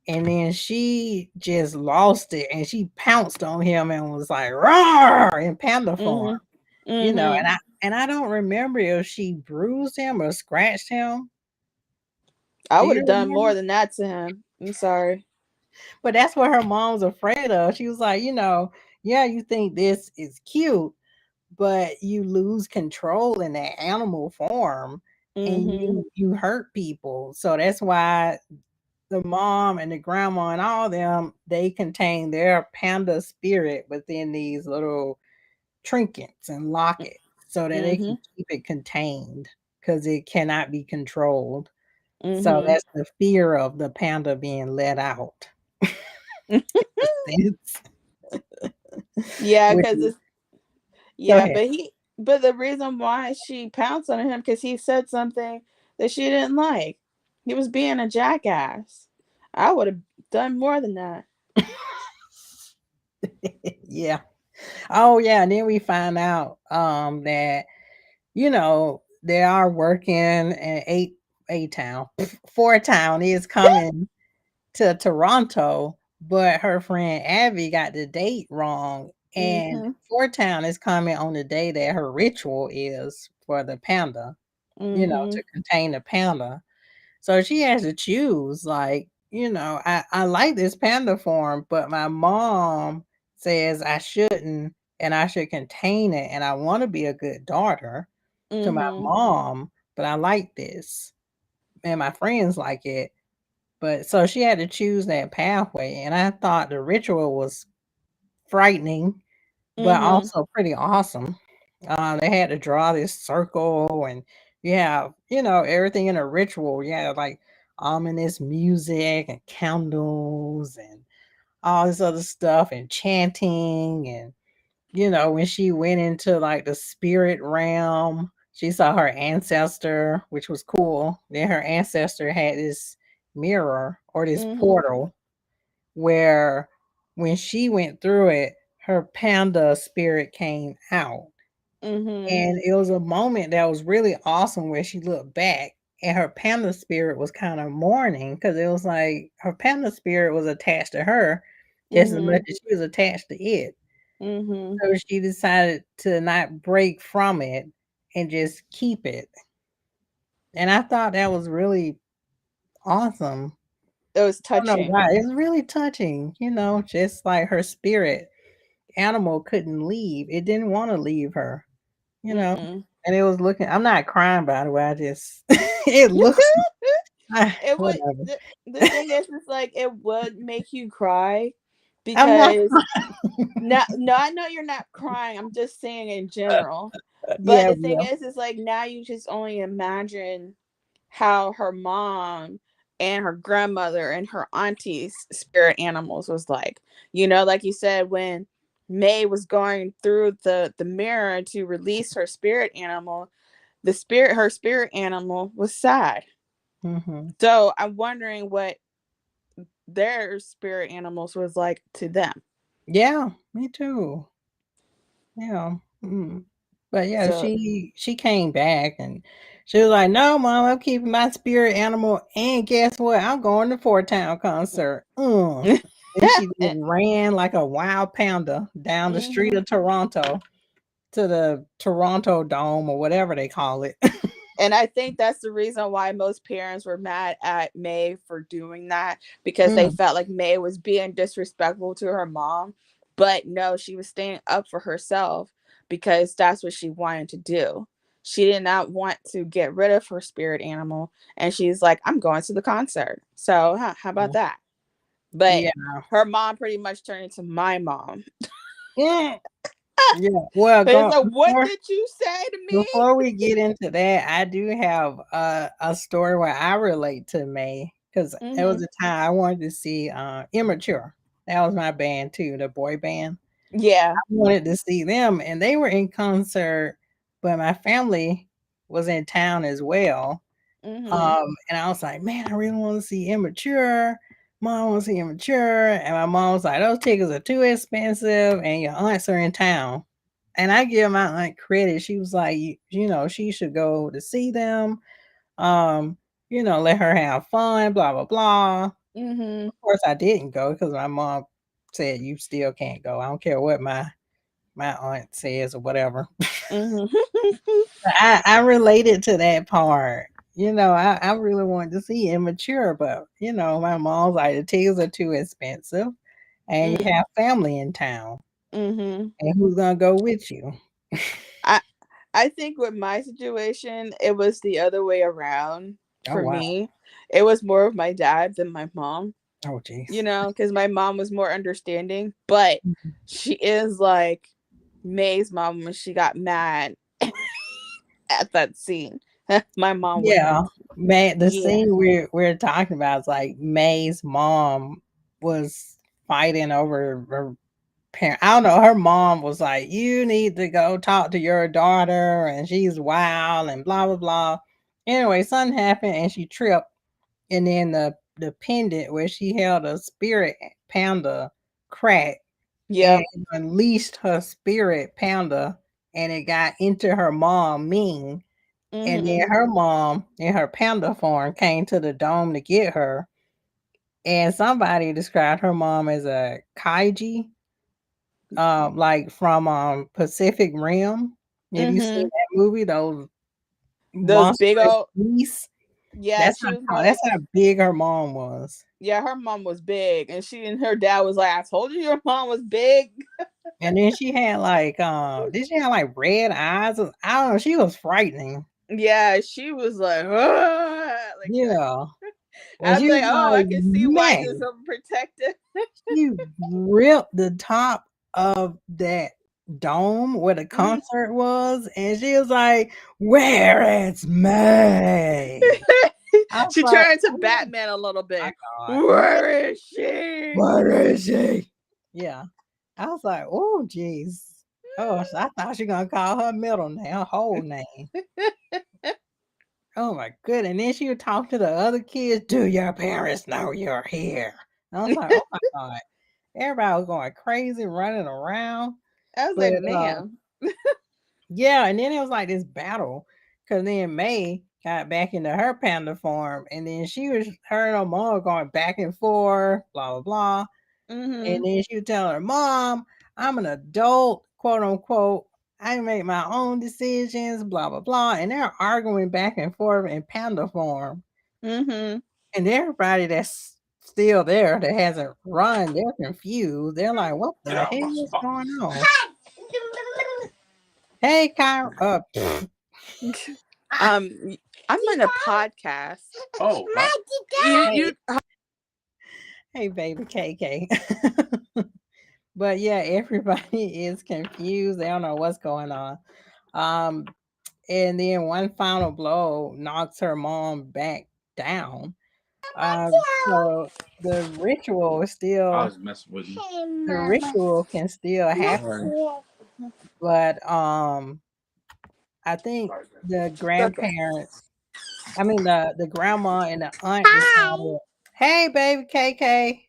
and then she just lost it, and she pounced on him and was like "roar" in panda form, Mm-hmm. you know. Mm-hmm. And I don't remember if she bruised him or scratched him. I Do would you have done remember? more than that to him. I'm sorry. But that's what her mom was afraid of. She was like, yeah, you think this is cute, but you lose control in that animal form and Mm-hmm. you hurt people. So that's why the mom and the grandma and all them, they contain their panda spirit within these little trinkets and lockets so that they Mm-hmm. can keep it contained because it cannot be controlled. So Mm-hmm. that's the fear of the panda being let out. Sense. Yeah, Which because is, it's go yeah, ahead. but the reason why she pounced on him because he said something that she didn't like. He was being a jackass. I would have done more than that. Yeah. Oh yeah, and then we find out that they are working in a town. Four town is coming to Toronto, but her friend Abby got the date wrong. And Mm-hmm. Four Town is coming on the day that her ritual is for the panda, Mm-hmm. to contain the panda. So she has to choose, like, I like this panda form, but my mom says I shouldn't and I should contain it. And I want to be a good daughter to my Mm-hmm. mom, but I like this. And my friends like it. But so she had to choose that pathway. And I thought the ritual was frightening, but Mm-hmm. also pretty awesome. They had to draw this circle, and you have, everything in a ritual. You have like ominous music and candles and all this other stuff and chanting. And, when she went into like the spirit realm, she saw her ancestor, which was cool. Then her ancestor had this mirror or this Mm-hmm. portal where when she went through it, her panda spirit came out. Mm-hmm. And it was a moment that was really awesome where she looked back and her panda spirit was kind of mourning because it was like her panda spirit was attached to her just as Mm-hmm. much as she was attached to it. Mm-hmm. So she decided to not break from it and just keep it. And I thought that was really awesome. It was I don't know touching. why. It's really touching, just like her spirit animal couldn't leave. It didn't want to leave her, you know. Mm-mm. And it was looking. I'm not crying by the way. I just it looks It would whatever. the thing is it's like it would make you cry I'm not because no, I know you're not crying. I'm just saying in general. But yeah, the thing yeah. is like now you just only imagine how her mom and her grandmother and her auntie's spirit animals was like. Like you said, when May was going through the mirror to release her spirit animal, her spirit animal was sad. Hmm. So I'm wondering what their spirit animals was like to them. Yeah, me too. Yeah. Mm. But yeah, So she came back and she was like, "No, mom, I'm keeping my spirit animal, and guess what? I'm going to Fort Town concert." Mm. And she just ran like a wild panda down the street Mhm. of Toronto to the Toronto Dome or whatever they call it. And I think that's the reason why most parents were mad at May for doing that, because they Mm, felt like May was being disrespectful to her mom. But no, she was standing up for herself because that's what she wanted to do. She did not want to get rid of her spirit animal. And she's like, I'm going to the concert. So, huh, how about that? But yeah. her mom pretty much turned into my mom. Mm, yeah. Well, It's go like, what before did you say to me? before we get into that, I do have a story where I relate to May because it was Mm-hmm. a time I wanted to see Immature. That was my band too, the boy band. Yeah. I wanted to see them, and they were in concert, but my family was in town as well. Mm-hmm. And I was like, man, I really want to see Immature. Mom wants to see Immature. And my mom was like, those tickets are too expensive and your aunts are in town. And I give my aunt credit. She was like, she should go to see them. Um, let her have fun, blah, blah, blah. Mm-hmm. Of course, I didn't go because my mom said, you still can't go. I don't care what my aunt says or whatever. Mm-hmm. I related to that part. I really wanted to see Immature, but my mom's like the tickets are too expensive, and you have family in town, Mm-hmm. and who's gonna go with you? I I think with my situation, it was the other way around Oh for wow! me. It was more of my dad than my mom, Oh jeez. because my mom was more understanding, but Mhm. she is like May's mom when she got mad at that scene. My mom was, Yeah, May. The yeah. scene we're talking about is like May's mom was fighting over her parent. I don't know. Her mom was like, "You need to go talk to your daughter, and she's wild and blah blah blah." Anyway, something happened, and she tripped, and then the pendant where she held a spirit panda cracked and Yep. unleashed her spirit panda, and it got into her mom Ming, and then Mm-hmm. her mom in her panda form came to the dome to get her. And somebody described her mom as a kaiji, like from Pacific Rim. Have you seen Mm-hmm. that movie? Those Those big monstrous old, beasts. yeah, That's she was how like, big her mom was. yeah, her mom was big, and she and her dad was like, I told you your mom was big. And then she had like did she have like red eyes? I don't know, she was frightening. Yeah, she was like, "Ah," like that. Yeah. And I was she like, was oh, I like, can see why he was man, so protective. she ripped the top of that dome where the Mhm. concert was, and she was like, where is May? I was She like, turned into oh Batman a little my bit. God. Where is she? Where is she? Yeah. I was like, oh, jeez. Oh, so I thought she gonna call her middle name, her whole name. Oh my good. And then she would talk to the other kids. Do your parents know you're here? And I was like, oh my God. Everybody was going crazy, running around. I was But like, ma'am. yeah, and then it was like this battle. Cause then May got back into her panda form, and then her and her mom going back and forth, blah blah blah. And Mm-hmm. then she would tell her mom, I'm an adult, quote unquote. I make my own decisions, blah, blah, blah. And they're arguing back and forth in panda form. Mm-hmm. And everybody that's still there that hasn't run, they're confused. They're like, what the hell is going on? Hey, Kyra. Um, I'm in a podcast. Oh, Hey, you. hey, baby KK. But yeah, everybody is confused. They don't know what's going on. Um, and then one final blow knocks her mom back down. So the ritual is I still was messing with you. the ritual can still happen, but I think Sorry, the Okay. grandparents, I mean the grandma and the aunt decided, hey baby KK,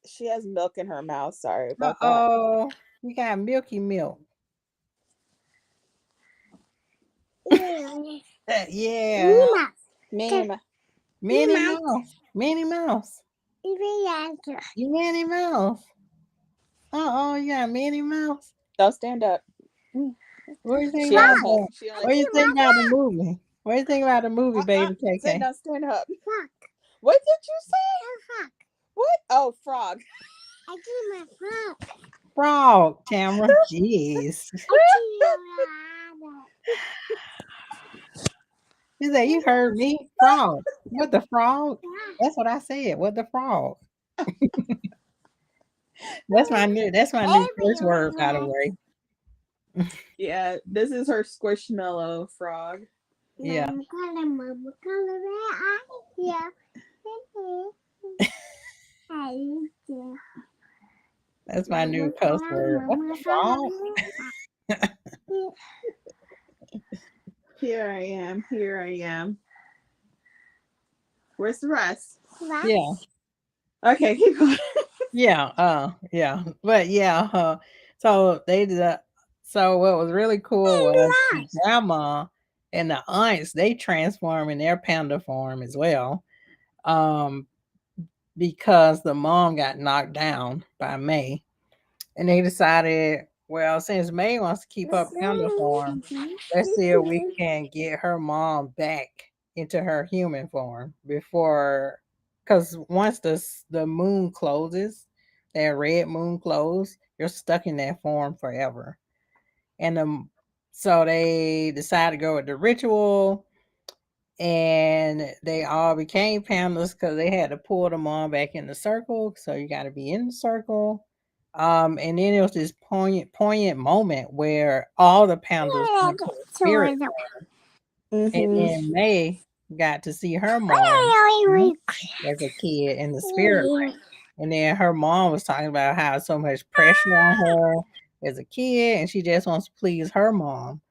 She has milk in her mouth. Sorry about that. uh-oh, you got milky milk. Yeah, Ma'am. Minnie Mouse, Minnie Mouse. You Minnie Mouse. Oh, you got Minnie Mouse. Don't stand up. What do you think She about only has. that? She only. What do you think about the movie? What do you think about the movie, baby Say KK? don't stand up. What did you say? What? Oh, frog. Frog, Tamara. Jeez. You said you heard me? Frog. What the frog? That's what I said. What the frog? That's my new first word, by the way. Yeah, this is her squishmallow frog. Yeah. That's my new cuss word. What the frog? Here I am. Here I am. Where's the rest? Yeah. Okay, keep going. Yeah. But yeah, so they did that. So what was really cool was the grandma and the aunts, they transform in their panda form as well. Um, because the mom got knocked down by May. And they decided, well, since May wants to keep her panda form, let's see if we can get her mom back into her human form before, because once the moon closes, that red moon closes, you're stuck in that form forever. And so they decided to go with the ritual, and they all became pandas because they had to pull them all back in the circle. So you got to be in the circle. And then it was this poignant moment where all the pandas went to the spirit form, and then May got to see her mom as a kid in the spirit realm. And then her mom was talking about how so much pressure on her as a kid, and she just wants to please her mom.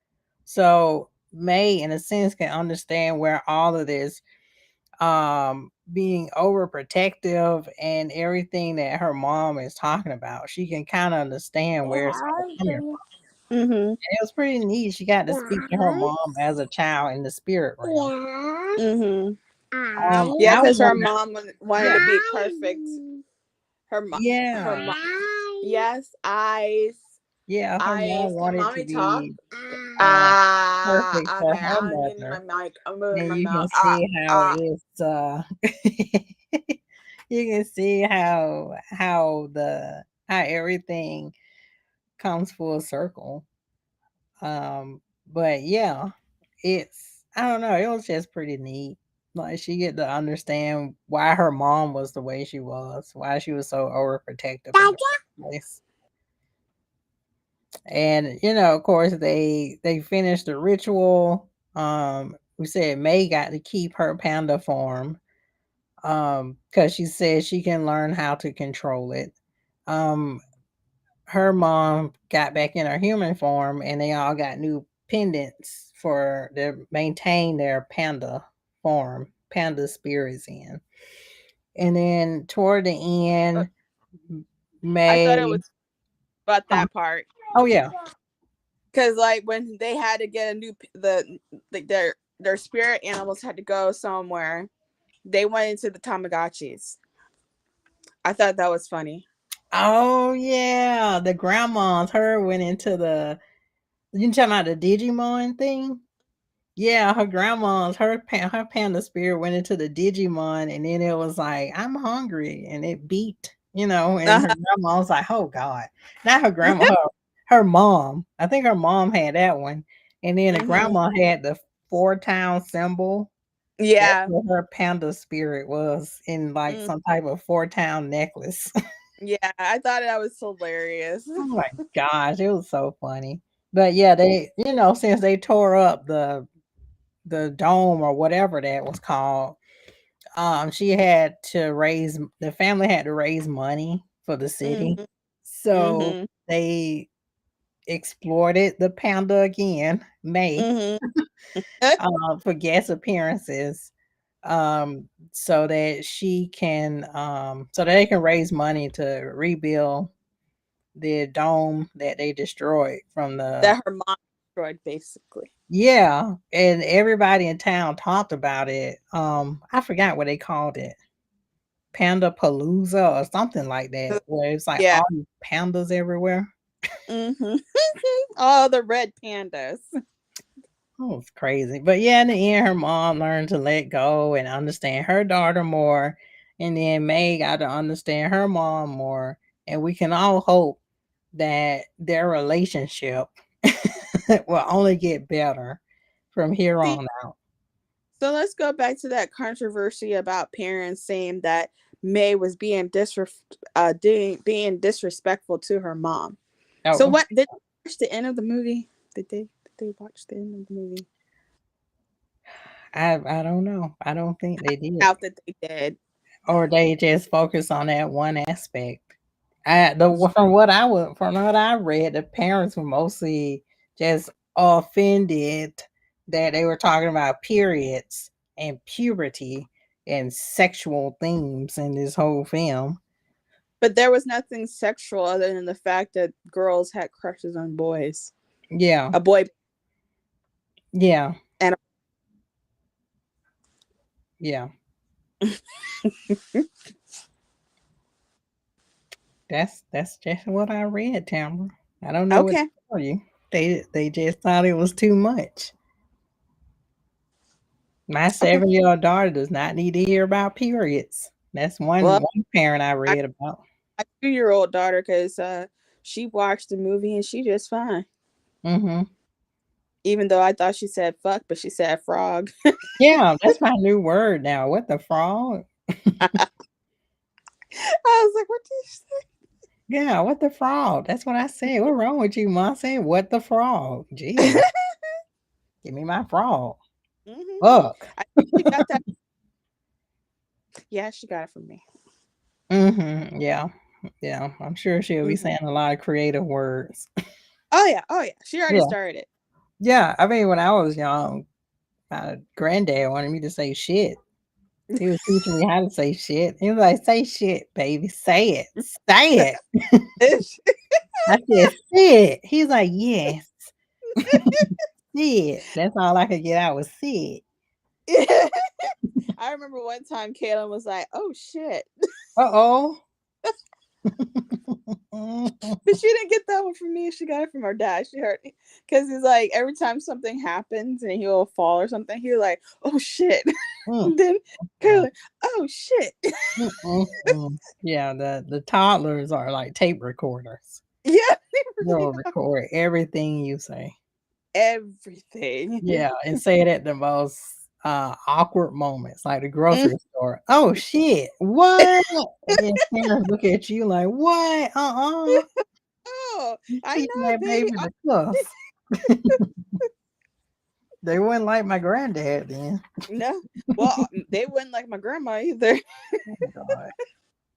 So May, in a sense, can understand where all of this being overprotective and everything that her mom is talking about. She can kind of understand where it's all coming from. Mm-hmm. And it was pretty neat. She got to speak to her mom as a child in the spirit realm. Mm-hmm. Yeah, I was because her wondering, mom wanted yeah, to be perfect. Her mom. Her yeah, mom. Yes, eyes. yeah. Her Eyes. mom Can wanted to mommy talk? be perfect Ah. for Okay, her I'm getting my mother. mic. I'm moving And my you can mouth. see how it's you can see how everything comes full circle. But yeah, I don't know, it was just pretty neat. Like she get to understand why her mom was the way she was, why she was so overprotective in the first place. And of course they finished the ritual. We said May got to keep her panda form because she said she can learn how to control it. Um, her mom got back in her human form, and they all got new pendants for to maintain their panda form, panda spirits in. And then toward the end, I thought it May. was about um, that part. oh yeah. Because like when they had to get a new their spirit animals had to go somewhere, they went into the Tamagotchis. I thought that was funny. Oh yeah, the grandmas. Her went into the. You talking about the Digimon thing? Yeah, her grandma's her panda spirit went into the Digimon, and then it was like, "I'm hungry," and it beat, and her grandma was like, "Oh God!" Not her grandma, her mom. I think her mom had that one, and then the Mm-hmm. grandma had the four-town symbol. That's Yeah. what her panda spirit was in, like Mm. some type of four-town necklace. Yeah, I thought that was hilarious. Oh my gosh, it was so funny. But yeah, they, since they tore up the dome or whatever that was called, she had to raise the family had to raise money for the city. Mm-hmm. So Mm-hmm. they exploited the panda again, May, Mm-hmm. for guest appearances. So that she can so that they can raise money to rebuild the dome that they destroyed from the. That her mom destroyed, basically. Yeah, and everybody in town talked about it. I forgot what they called it, Panda Palooza or something like that, where it's like Yeah. all these pandas everywhere. Mm-hmm. All the red pandas. Oh, it's crazy. But yeah, in the end, her mom learned to let go and understand her daughter more. And then May got to understand her mom more. And we can all hope that their relationship will only get better from here See, on out. so let's go back to that controversy about parents saying that May was being disrespectful to her mom. So Oh, what did they watch the end of the movie? Did they watch the end of the movie? I don't know. I don't think they did. Out that they did. Or they just focus on that one aspect. From what I read, the parents were mostly just offended that they were talking about periods and puberty and sexual themes in this whole film. But there was nothing sexual other than the fact that girls had crushes on boys. Yeah, A boy yeah, and yeah. That's just what I read, Tamara. I don't know what to okay. tell you. They just thought it was too much. My Okay. 7-year-old daughter does not need to hear about periods. That's one Well, one parent I I read about. my 2-year-old daughter, because she watched the movie and she just fine. Mhm. Even though I thought she said fuck, but she said frog. Yeah, that's my new word now. What the frog? I was like, what did you say? Yeah, what the frog? That's what I said. What wrong with you, Mom? I said, what the frog? Jesus, give me my frog. Hmm. Fuck. I think she got that. Yeah, she got it from me. Yeah. Yeah. I'm sure she'll be Hmm. saying a lot of creative words. Oh yeah, oh yeah. She already Yeah. started it. Yeah. I mean, when I was young, my granddad wanted me to say shit. He was teaching me how to say shit. He was like, say shit, baby. Say it. Say it. I said, say it. He's like, yes. Say it. That's all I could get out was say it. I remember one time Kaylin was like, "Oh shit," Uh-oh. but she didn't get that one from me. She got it from her dad. She heard because he's like every time something happens and he'll fall or something, he'll like, "Oh shit," Mm, and then mm, Kaylin, "Oh shit." Yeah, the toddlers are like tape recorders. Yeah, they really They'll record everything you say. everything. Yeah, and say it at the most awkward moments, like the Mm. grocery store. Oh shit, what? And then parents look at you like, what? Oh, You I teaching know, that baby. baby to cuss. They wouldn't like my granddad then. No, well, they wouldn't like my grandma either. Oh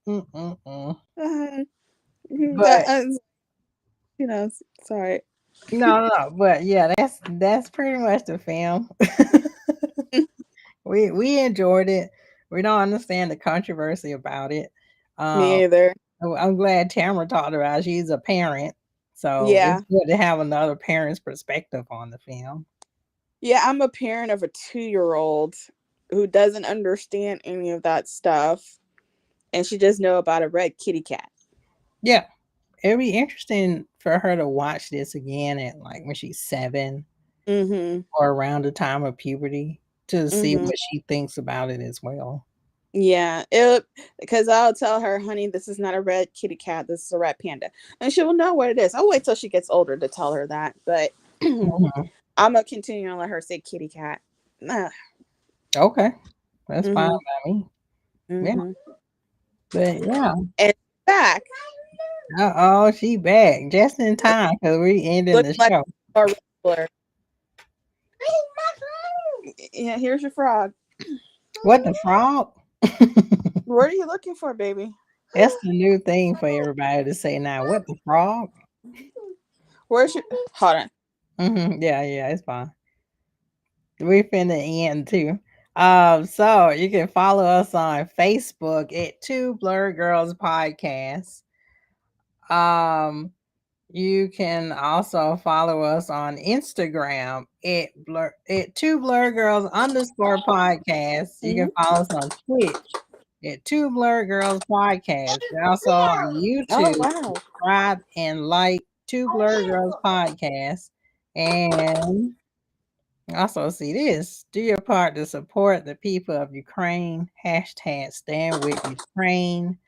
God. Mm-mm-mm. Uh, But you know, sorry. no. But yeah, that's pretty much the film. We enjoyed it. We don't understand the controversy about it. Um, Me either. I'm glad Tamara talked about it. She's a parent, so it's Yeah. good to have another parent's perspective on the film. Yeah, I'm a parent of a 2-year-old who doesn't understand any of that stuff. And she just know about a red kitty cat. Yeah, it'd be interesting for her to watch this again at like when she's 7 Mm-hmm. or around the time of puberty to see Mm-hmm. what she thinks about it as well. Yeah. Because I'll tell her, honey, this is not a red kitty cat, this is a red panda. And she will know what it is. I'll wait till she gets older to tell her that. But I'm Mhm. gonna continue to let her say kitty cat. Okay, that's fine Mm-hmm. by me. Yeah, Mm-hmm. but yeah. And back Oh, she back just in time because we ending looking the like show. a regular. Yeah, here's your frog. What the frog? What are you looking for, baby? That's the new thing for everybody to say now. What the frog? Where's your hold on? Yeah, it's fine. We finna end too. So you can follow us on Facebook at Two Blurred Girls Podcast. Um, you can also follow us on Instagram at Two Blurred Girls _podcast. You can Mhm. follow us on Twitch at Two Blurred Girls Podcast. We're also on YouTube. Oh wow. Subscribe and like Two Blurred Girls Podcast. And also see this. Do your part to support the people of Ukraine. Hashtag stand with Ukraine.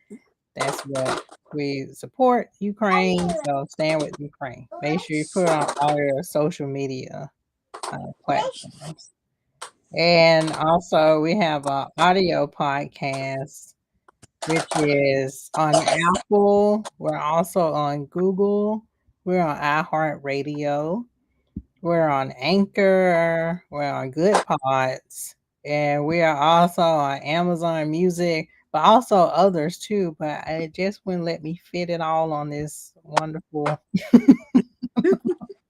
That's what we support Ukraine. So stand with Ukraine. Make sure you put on all your social media platforms. And also we have an audio podcast, which is on Apple. We're also on Google. We're on iHeartRadio. We're on Anchor. We're on Goodpods. And we are also on Amazon Music, but also others too. But it just wouldn't let me fit it all on this wonderful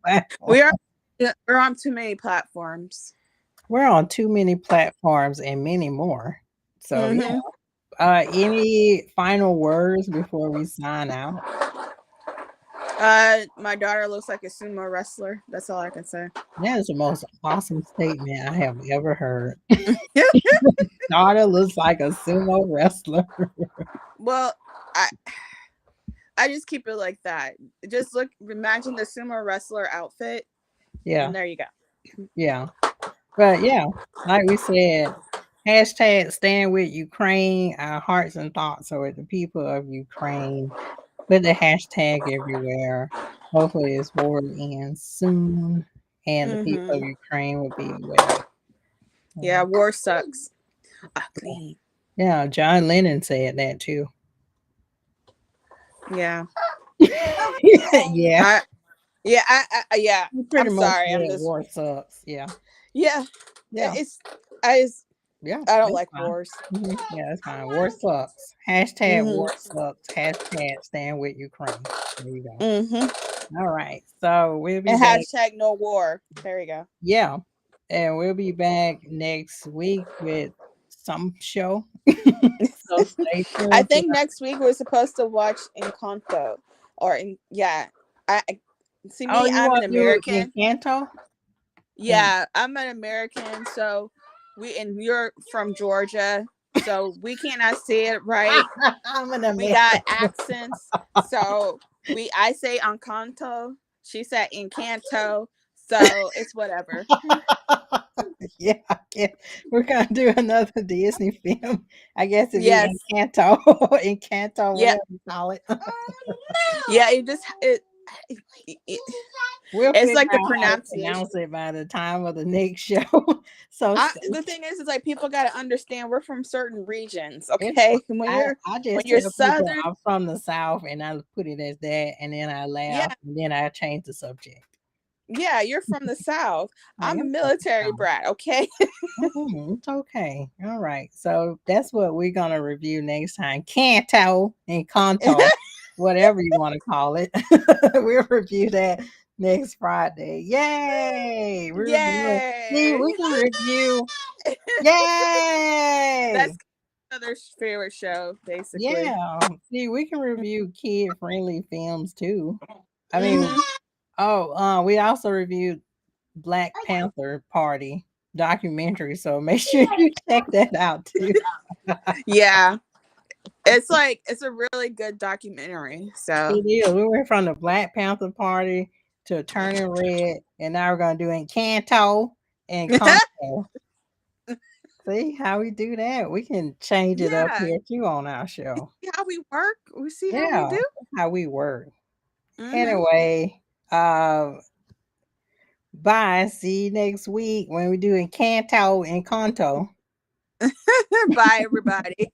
platform. We're on too many platforms. We're on too many platforms and many more. So yeah. Any final words before we sign out? My daughter looks like a sumo wrestler. That's all I can say. That is the most awesome statement I have ever heard. Daughter looks like a sumo wrestler. Well, I just keep it like that. Just imagine the sumo wrestler outfit. Yeah. And there you go. Yeah. But yeah, like we said, hashtag stand with Ukraine. Our hearts and thoughts are with the people of Ukraine. Put the hashtag everywhere. Hopefully this war ends soon and the people of Ukraine will be well. Yeah, war sucks. Ugly. Yeah, John Lennon said that too. Yeah. Yeah. Yeah. Pretty I'm much sorry. I'm just war sucks. Yeah. Yeah. Yeah. I don't like wars. Yeah, that's fine. War sucks. Hashtag war sucks. Hashtag stand with Ukraine. There you go. All right. So we'll be and back. hashtag no war. There you go. Yeah. And we'll be back next week with some show. So stay tuned. I think next week we're supposed to watch Encanto. See me, I'm an American. Encanto? Yeah, I'm an American, so you're from Georgia, so we cannot say it right. I'm an American. We got accents, so I say Encanto, she said Encanto, so it's whatever. Yeah, we're gonna do another Disney film. I guess it'd be Encanto, Encanto, whatever you call it. Yeah, it's like the pronunciation. Pronounce it by the time of the next show. So the thing is like people got to understand we're from certain regions. Okay, when you're southern, I'm from the South, and I put it as that, and then I laugh, and then I change the subject. Yeah, you're from the South. I'm a military brat. Okay. It's okay. All right. So that's what we're gonna review next time. Canto and Canto, whatever you want to call it. We'll review that next Friday. Yay! See, we can review. Yay! That's another favorite show, basically. Yeah. See, we can review kid-friendly films too. I mean, we also reviewed Black Panther Party documentary, so make sure you check that out too. Yeah. It's a really good documentary. So it is. We went from the Black Panther Party to Turning Red, and now we're gonna do Encanto and Canto. See how we do that? We can change it up here too on our show. See how we work? We see how we do? How we work. Anyway, bye. See you next week when we do Encanto and Canto. Bye, everybody.